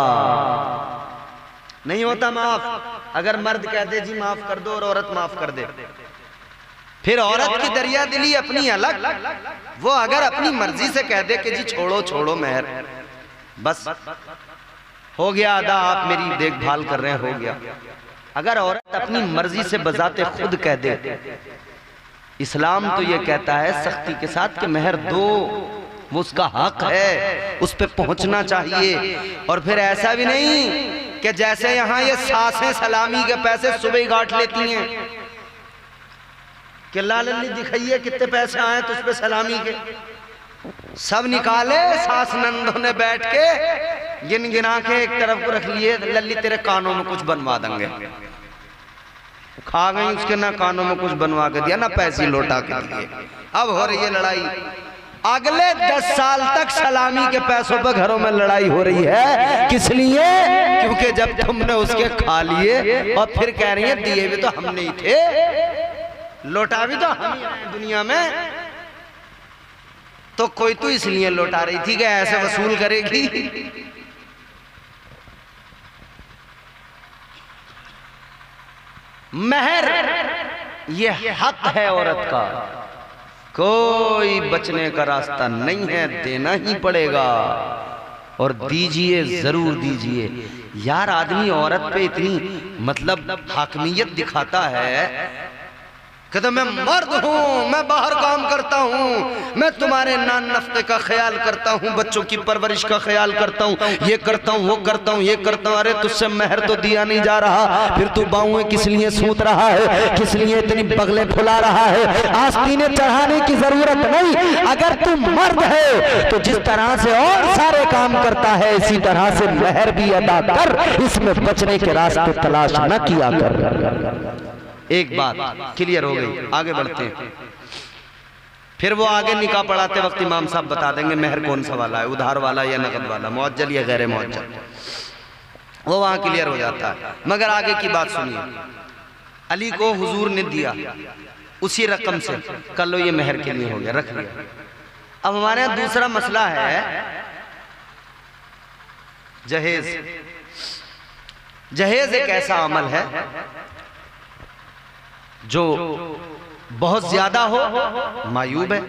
नहीं होता माफ। अगर मर्द कह दे जी माफ कर दो और औरत माफ कर दे, फिर औरत की दरिया दिली अपनी अलग, वो अगर अपनी मर्जी से कह दे कि जी छोड़ो छोड़ो मेहर, बस हो गया अदा, आप मेरी देखभाल कर रहे हैं, हो गया। अगर औरत अपनी मर्जी से बजाते खुद कह दे, इस्लाम तो ये कहता है सख्ती के साथ कि मेहर दो, वो उसका हक है, उस पे पहुंचना चाहिए। और फिर ऐसा भी नहीं कि जैसे यहाँ ये सासें सलामी के पैसे सुबह ही गांठ लेती हैं कि लाली दिखाइए कितने पैसे आए तो उस पे सलामी के, सब निकाले, सास नंदों ने बैठ के गिन गिना के एक तरफ को रख लिए, लल्ली तेरे कानों में कुछ बनवा देंगे, खा गई उसके, ना कानों में कुछ बनवा के दिया ना पैसे लौटा के दिए। अब हो रही है लड़ाई, अगले 10 साल तक सलामी के पैसों पर घरों में लड़ाई हो रही है। किस लिए? क्योंकि जब तुमने उसके खा लिए और फिर कह रही है दिए भी तो हमने ही थे, लौटा भी तो हम ही आए दुनिया में, तो कोई तो इसलिए लौटा रही थी कि ऐसे वसूल करेगी। मेहर ये हक है औरत का, कोई बचने का रास्ता नहीं है, देना ही पड़ेगा और दीजिए, जरूर दीजिए। यार आदमी औरत पे इतनी मतलब हाकमियत दिखाता है कि तो मैं मर्द हूं, मैं बाहर काम करता हूं, मैं तुम्हारे नान नफ्ते का ख्याल करता हूं, बच्चों की परवरिश का ख्याल करता हूं, ये करता हूं, वो करता हूं, ये करता हूं। अरे तुझसे मेहर तो दिया नहीं जा रहा, फिर तू बाहुएं किस लिए सूत रहा है, किस लिए इतनी बगले फुला रहा है? आस्तीनें चढ़ाने की जरूरत नहीं। अगर तू मर्द है तो जिस तरह से और सारे काम करता है इसी तरह से मेहर भी अदा कर, इसमें बचने के रास्ते तलाश न किया कर। एक बात क्लियर हो गई, आगे बढ़ते हैं। फिर वो आगे निकाह पढ़ाते वक्त इमाम साहब बता देंगे मेहर कौन सा वाला है, उधार वाला या नकद वाला, मुअज्जल या गैर मुअज्जल, वो वहां क्लियर हो जाता है। मगर आगे की बात सुनिए, अली को हुजूर ने दिया उसी रकम से, कर लो ये मेहर के लिए हो गया, रख लिया। अब हमारे यहाँ दूसरा मसला है जहेज। जहेज एक ऐसा अमल है जो बहुत ज्यादा हो मायूब है,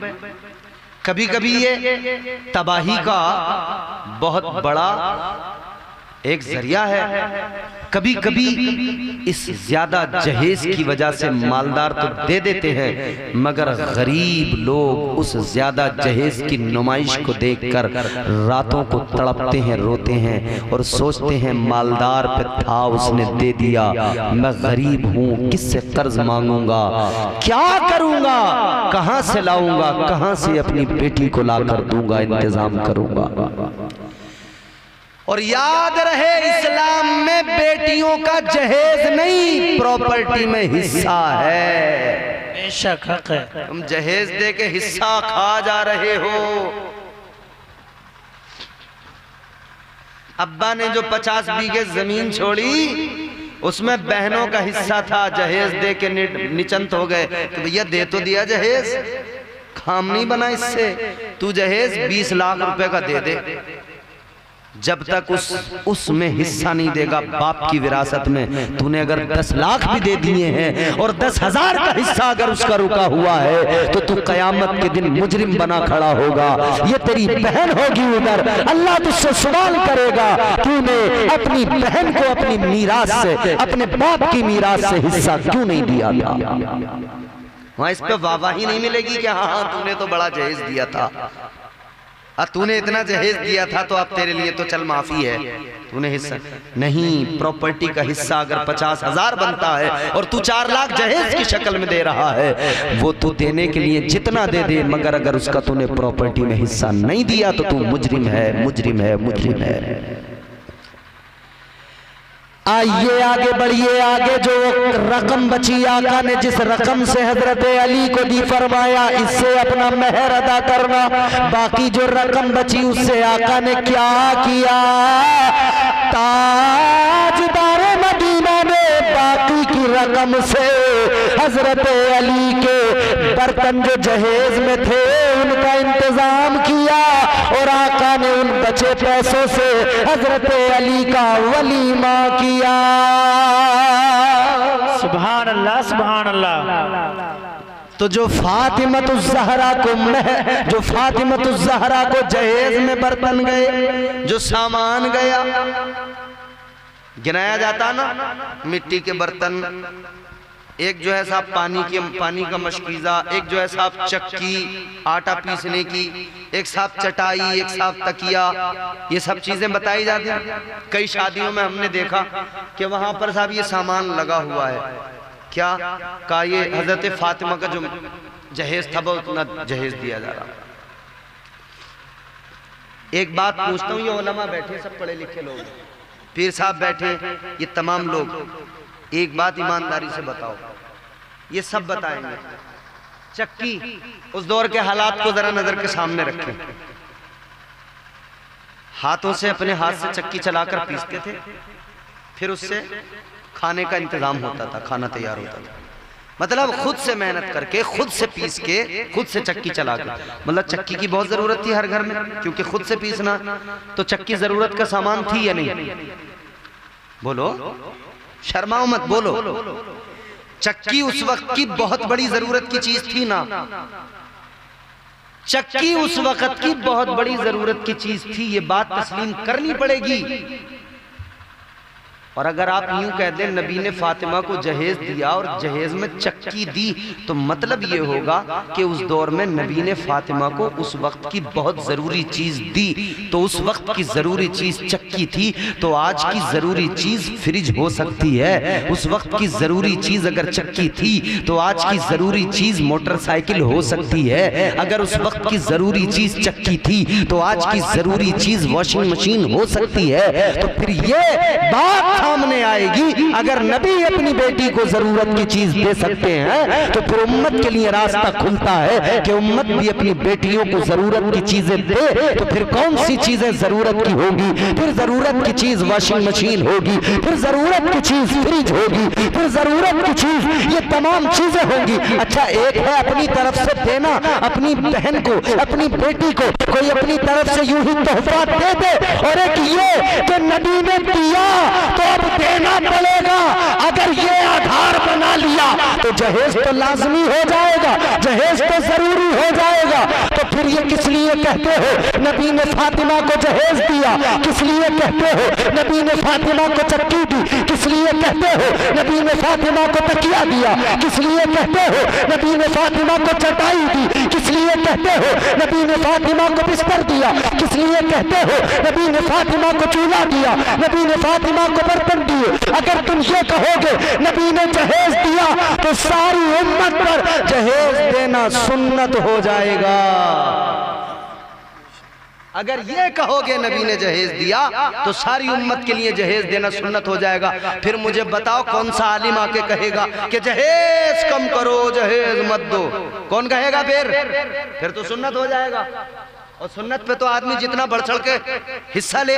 कभी कभी ये तबाही का बहुत बड़ा एक जरिया है, कभी कभी इस ज्यादा जहेज की वजह से मालदार तो दे देते हैं मगर गरीब लोग उस ज्यादा जहेज की नुमाइश को देखकर रातों को तड़पते हैं, रोते हैं और सोचते हैं मालदार पे था उसने दे दिया, मैं गरीब हूँ, किससे कर्ज मांगूंगा, क्या करूंगा, कहां से लाऊंगा, कहां से अपनी बेटी को लाकर दूंगा, इंतजाम करूंगा। और याद रहे इस्लाम में बेटियों का जहेज नहीं, प्रॉपर्टी में हिस्सा है। बेशक हक है। तुम जहेज दे के हिस्सा खा जा रहे हो। अब्बा ने जो 50 बीघे जमीन छोड़ी उसमें बहनों का हिस्सा था, जहेज दे के निचंत हो गए तो भैया दे तो दिया जहेज, काम नहीं बना इससे, तू जहेज 20 लाख रुपए का दे दे। जब तक उसमें हिस्सा नहीं देगा बाप की विरासत में, तूने अगर 10 लाख भी दे दिए हैं और 10,000 का हिस्सा अगर उसका रुका हुआ है तो तू कयामत के दिन मुजरिम बना खड़ा होगा। ये तेरी बहन होगी उधर, अल्लाह तुझसे सवाल करेगा तूने अपनी बहन को अपनी मीरास से, अपने बाप की मीरास से हिस्सा क्यों नहीं दिया था। वहां इस पे वाहवाही नहीं मिलेगी कि हाँ तूने तो बड़ा जहेज दिया था, तूने इतना जहेज दिया था तो अब तेरे लिए तो चल माफी है, तूने हिस्सा नहीं। प्रॉपर्टी का हिस्सा अगर 50,000 बनता है और तू 4 लाख जहेज की शक्ल में दे रहा है, वो तू देने के लिए जितना दे दे, मगर अगर उसका तूने प्रॉपर्टी में हिस्सा नहीं दिया तो तू मुजरिम है, मुजरिम है, मुजरिम है। आइए आगे बढ़िए, आगे जो रकम बची आका ने जिस रकम से हजरत अली को दी फरमाया इससे अपना मेहर अदा करना, बाकी जो रकम बची उससे आका ने क्या किया, ताजदार मदीना ने बाकी की रकम से हजरत अली के बर्तन जो जहेज में थे उनका इंतजाम किया और आका ने उन बचे पैसों से हजरत अली का वलीमा किया। सुभान अल्लाह, सुभान अल्लाह। तो जो फातिमतुज़्ज़हरा को जहेज में बर्तन गए, जो सामान गया, गिनाया जाता ना, मिट्टी के बर्तन, एक जो है साहब पानी का मशकीज़ा, एक जो है साहब चक्की आटा पीसने की, एक साहब चटाई, एक साहब तकिया, ये सब चीजें बताई जाती हैं। कई शादियों में हमने देखा कि वहां पर साहब ये सामान लगा हुआ है, क्या का ये हजरत फातिमा का जो जहेज था वो उतना जहेज दिया जा रहा। एक बात पूछता हूँ, ये उलमा बैठे सब पढ़े लिखे लोग, पीर साहब बैठे, ये तमाम लोग, एक बात ईमानदारी से बताओ, ये सब बताएंगे, चक्की उस दौर के हालात को जरा नजर के सामने रखें। हाथों से अपने हाथ से चक्की चलाकर पीसते थे, फिर उससे खाने का इंतजाम होता था, खाना तैयार होता था। मतलब खुद से मेहनत करके, खुद से पीस के, खुद से चक्की चला के, मतलब चक्की की बहुत जरूरत थी हर घर में, क्योंकि खुद से पीसना, तो चक्की जरूरत का सामान थी या नहीं? बोलो, शर्माओ मत, बोलो। चक्की उस वक्त की बहुत बड़ी जरूरत की चीज थी ना, चक्की उस वक्त की बहुत बड़ी जरूरत की चीज थी, ये बात तस्लीम करनी पड़ेगी। और अगर आप यूं कह दें नबी ने फातिमा को जहेज दिया और जहेज में चक्की दी, तो मतलब ये होगा कि उस दौर में नबी ने फातिमा को उस वक्त की बहुत जरूरी चीज दी। तो उस वक्त की जरूरी चीज चक्की थी, तो आज की जरूरी चीज फ्रिज हो सकती है। उस वक्त की जरूरी चीज अगर चक्की थी, तो आज की जरूरी चीज मोटरसाइकिल हो सकती है। अगर उस वक्त की जरूरी चीज चक्की थी, तो आज की जरूरी चीज वॉशिंग मशीन हो सकती है। तो फिर ये बात सामने आएगी, अगर नबी अपनी बेटी को जरूरत की चीज दे सकते हैं, तो फिर उम्मत के लिए रास्ता खुलता है कि उम्मत भी अपनी बेटियों को जरूरत की चीजें दे। तो फिर कौन सी चीजें जरूरत की होगी? फिर जरूरत की चीज वॉशिंग मशीन होगी, फिर जरूरत की चीज फ्रिज होगी, फिर जरूरत की चीज ये तमाम चीजें होंगी। अच्छा, एक है अपनी तरफ से देना, अपनी बहन को, अपनी बेटी को कोई अपनी तरफ से यूं ही तोहफा दे दे, और एक ये कि नबी ने दिया तो अब देना पड़ेगा। अगर ये आधार बना लिया तो जहेज तो लाजमी हो जाएगा, जहेज तो जरूरी हो जाएगा। तो फिर ये किस लिए कहते हो नबी ने फातिमा को जहेज दिया? किस लिए कहते हो नबी ने फातिमा को चक्की दी? किस लिए कहते हो नबी ने फातिमा को तकिया दिया? किस लिए कहते हो नबी ने फातिमा को चटाई दी? किस लिए कहते हो नबी ने फातिमा को बिस्तर दिया? किस लिए कहते हो नबी ने फातिमा को चूल्हा दिया, नबी ने फातिमा को बर्तन दिए? अगर तुम ये कहोगे नबी ने जहेज दिया, तो सारी उम्मत पर जहेज देना सुन्नत हो जाएगा। अगर ये कहोगे नबी ने जहेज दिया, तो सारी उम्मत के लिए जहेज देना सुन्नत हो जाएगा। फिर मुझे बताओ कौन सा आलिम आके कहेगा कि जहेज कम करो, जहेज मत दो? कौन कहेगा? फिर तो सुन्नत हो जाएगा। और सुन्नत पे तो आदमी जितना बढ़ चढ़ के हिस्सा ले,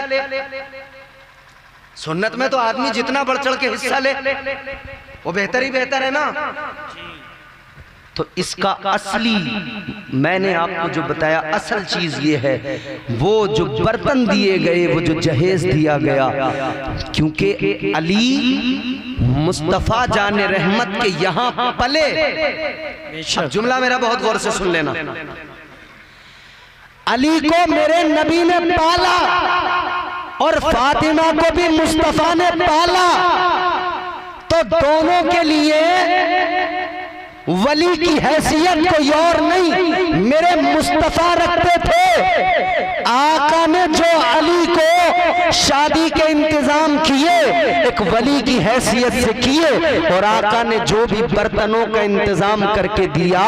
सुन्नत में तो आदमी जितना बढ़ चढ़ के हिस्सा ले वो बेहतर ही बेहतर है ना। तो इसका असली, मैंने आपको जो बताया, असल चीज ये है, वो जो बर्तन दिए गए, वो जो जहेज दिया गया, क्योंकि अली मुस्तफा जाने रहमत के यहां पले। अब जुमला मेरा बहुत गौर से सुन लेना। अली को मेरे नबी ने पाला और फातिमा को भी मुस्तफा ने पाला, तो दोनों के लिए वली की हैसियत कोई और नहीं, मेरे मुस्तफा रखते थे। आका ने जो अली को शादी के इंतजाम किए, एक वली की हैसियत से किए, और आका ने जो भी बर्तनों का इंतजाम करके दिया,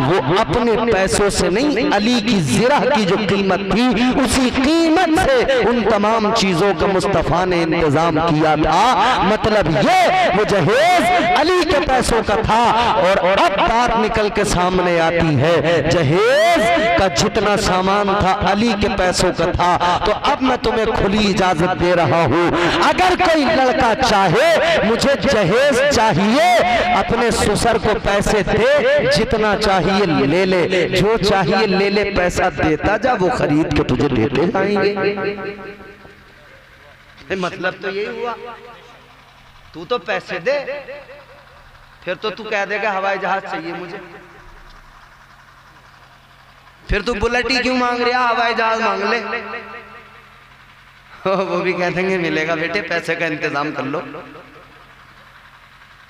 वो अपने पैसों से नहीं, अली की ज़िरा की जो कीमत थी, उसी कीमत से उन तमाम चीजों का मुस्तफा ने इंतजाम किया था। मतलब ये वो जहेज अली के पैसों का था। और अब बात निकल के सामने आती है, जहेज का जितना सामान था अली के पैसों का था। तो अब मैं तुम्हें खुली इजाजत दे रहा हूं, अगर कोई लड़का चाहे, मुझे जहेज चाहिए, अपने ससुर को पैसे दे, जितना चाहिए ले ले, जो चाहिए ले ले, पैसा देता जा, वो खरीद के तुझे देते जाएंगे। मतलब तो यही हुआ, तू तो पैसे दे, फिर तो तू कह देगा हवाई जहाज चाहिए मुझे, फिर तू बुलेट ही क्यों मांग रहा, हवाई जहाज मांग ले। वो भी कह देंगे मिलेगा बेटे, पैसे का इंतजाम कर लो।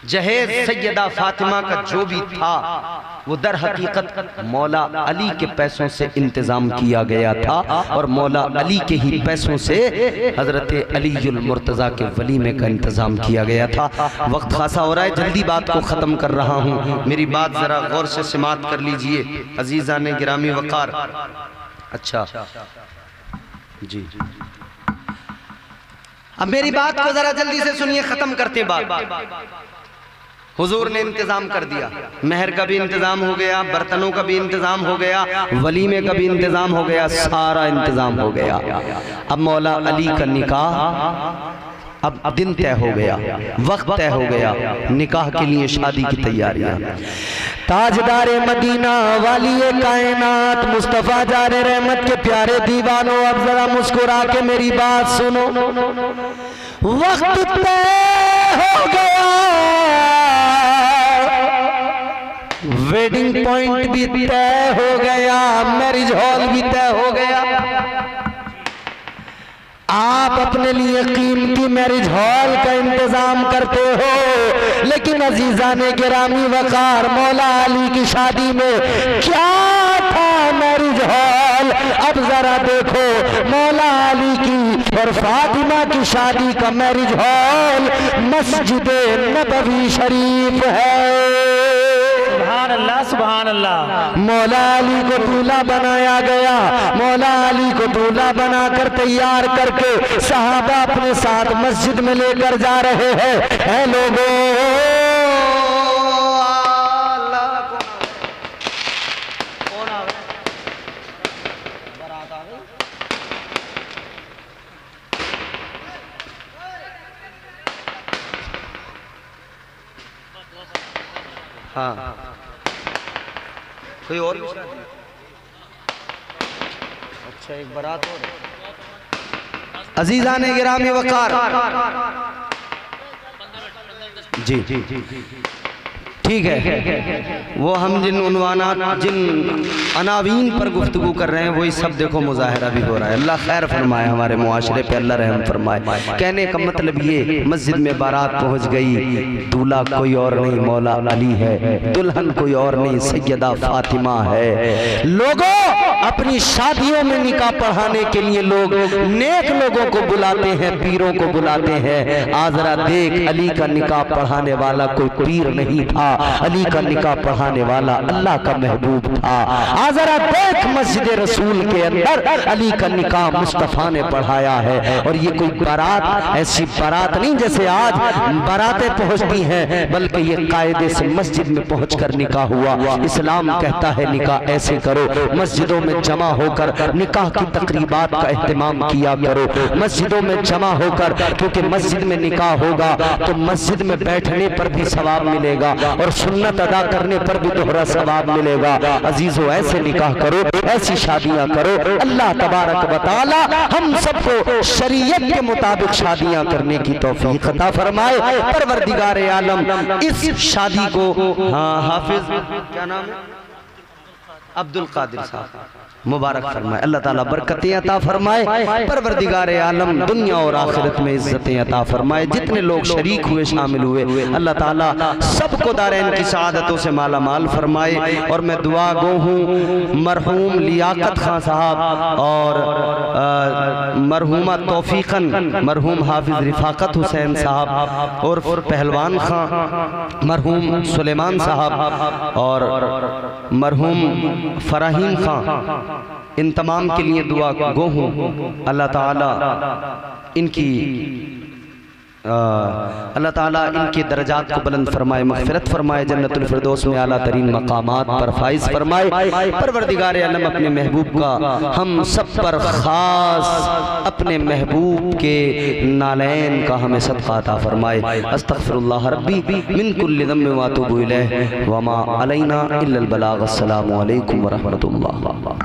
जहेज सैयदा फातिमा का जो भी था वो दर हकीकत मौला अली के पैसों से इंतजाम किया गया था, और मौला अली के ही पैसों से हजरत अलीउल मुर्तजा के वलीमे का इंतजाम किया गया था। वक्त खासा हो रहा है, जल्दी बात को ख़त्म कर रहा हूँ, मेरी बात ज़रा गौर से समात कर लीजिए अजीज़ा ने गिरामी वक़ार। अच्छा जी, अब मेरी बात को ज़रा जल्दी से सुनिए, ख़त्म करते बात। हुजूर ने इंतजाम कर दिया, मेहर का भी इंतजाम हो गया, बर्तनों का भी इंतजाम हो गया, वलीमे का भी इंतजाम हो गया, सारा इंतजाम हो गया। अब मौला अली का निकाह, अब दिन तय हो गया, वक्त तय हो गया, निकाह के लिए शादी की तैयारियां। ताजदारे मदीना वाली कायनात मुस्तफा जारे रहमत के प्यारे दीवानों, अब जरा मुस्कुरा के मेरी बात सुनो। वक्त तय हो गया, वेडिंग पॉइंट भी तय हो गया, मैरिज हॉल भी तय हो गया। आप अपने लिए कीमती मैरिज हॉल का इंतजाम करते हो, लेकिन अजीजाने गिरामी वकार, मौला अली की शादी में क्या था मैरिज हॉल? अब जरा देखो, मौला अली की और फातिमा की शादी का मैरिज हॉल मस्जिद नबवी शरीफ है। सुभान अल्लाह, सुभान अल्लाह। मौला अली को दूल्हा बनाया गया, मौला अली को दूल्हा बनाकर तैयार करके सहाबा अपने साथ मस्जिद में लेकर जा रहे हैं। ऐ लोगों, हाँ कोई और भी शादी? अच्छा, एक बारात और। अजीज़ान गिरामी वकार, जी जी जी ठीक है, वो हम जिन उन्वानात, जिन अनावीन पर गुफ्तगू कर रहे हैं वही सब देखो मुजाहरा भी हो रहा है। अल्लाह खैर फरमाए, हमारे मुआशरे पे अल्लाह रहम फरमाए। कहने का मतलब ये, मस्जिद में बारात पहुंच गई, दूल्हा कोई और नहीं मौला अली है, दुल्हन कोई और नहीं सैयदा फातिमा है। लोगों, अपनी शादियों में निकाह पढ़ाने के लिए लोग नेक लोगों को बुलाते हैं, पीरों को बुलाते हैं। आजरा देख, अली का निकाह पढ़ाने वाला कोई पीर नहीं था, अली का निकाह पढ़ाने वाला अल्लाह का महबूब था। आजरा देख, मस्जिद रसूल के अंदर अली का निकाह मुस्तफा ने पढ़ाया है। और ये कोई बारात ऐसी बारात नहीं जैसे आज बारातें पहुंचती हैं, बल्कि ये कायदे से मस्जिद में पहुंचकर निकाह हुआ। इस्लाम कहता है निकाह ऐसे करो, मस्जिदों में जमा होकर निकाह की तकरीबात का एहतमाम किया करो, मस्जिदों में जमा होकर, क्योंकि मस्जिद में निकाह होगा तो मस्जिद में बैठने पर भी सवाब मिलेगा और सुन्नत अदा करने पर भी दोहरा सवाब मिलेगा। अजीजों, ऐसे निकाह करो, ऐसी शादियां करो। अल्लाह तबारक व तआला हम सबको शरीयत के मुताबिक शादियां करने की तौफीक अता फरमाए। परवरदिगार आलम इस शादी को, हाँ, हाफिज क्या नाम है, अब्दुल कादिर साहब, मुबारक फरमाए, अल्लाह ताला बरकतें अता फरमाए। परवरदिगार आलम दुनिया और आखिरत में इज्जतें अता फरमाए। जितने लोग शरीक हुए, शामिल हुए, अल्लाह ताला सबको दारैन की सआदतों से माला माल फरमाए। और मैं दुआ गो हूँ मरहूम लियाकत खां साहब और मरहूमा तौफीकन मरहूम हाफिज रिफाकत हुसैन साहब और पहलवान खां मरहूम सुलेमान साहब और मरहूम फराहीम खां, इन तमाम के लिए दुआ गो हूँ। अल्लाह ताला इनकी अल्लाह ताला इनके दर्जात को बुलंद फरमाए, मग़फ़िरत फरमाए, जन्नतुल फ़िरदौस में आला तरीन मकामात पर फाइज फरमाए। परवरदिगार आलम अपने महबूब का हम सब पर ख़ास अपने महबूब के नालैन का हमें सदक़ा अता फरमाए। अस्तग़फ़िरुल्लाह रब्बी मिन कुल्लि ज़ंबिन व अतूबु इलैहि व मा अलैना इल्लल बलाग। अस्सलामु अलैकुम व रहमतुल्लाह।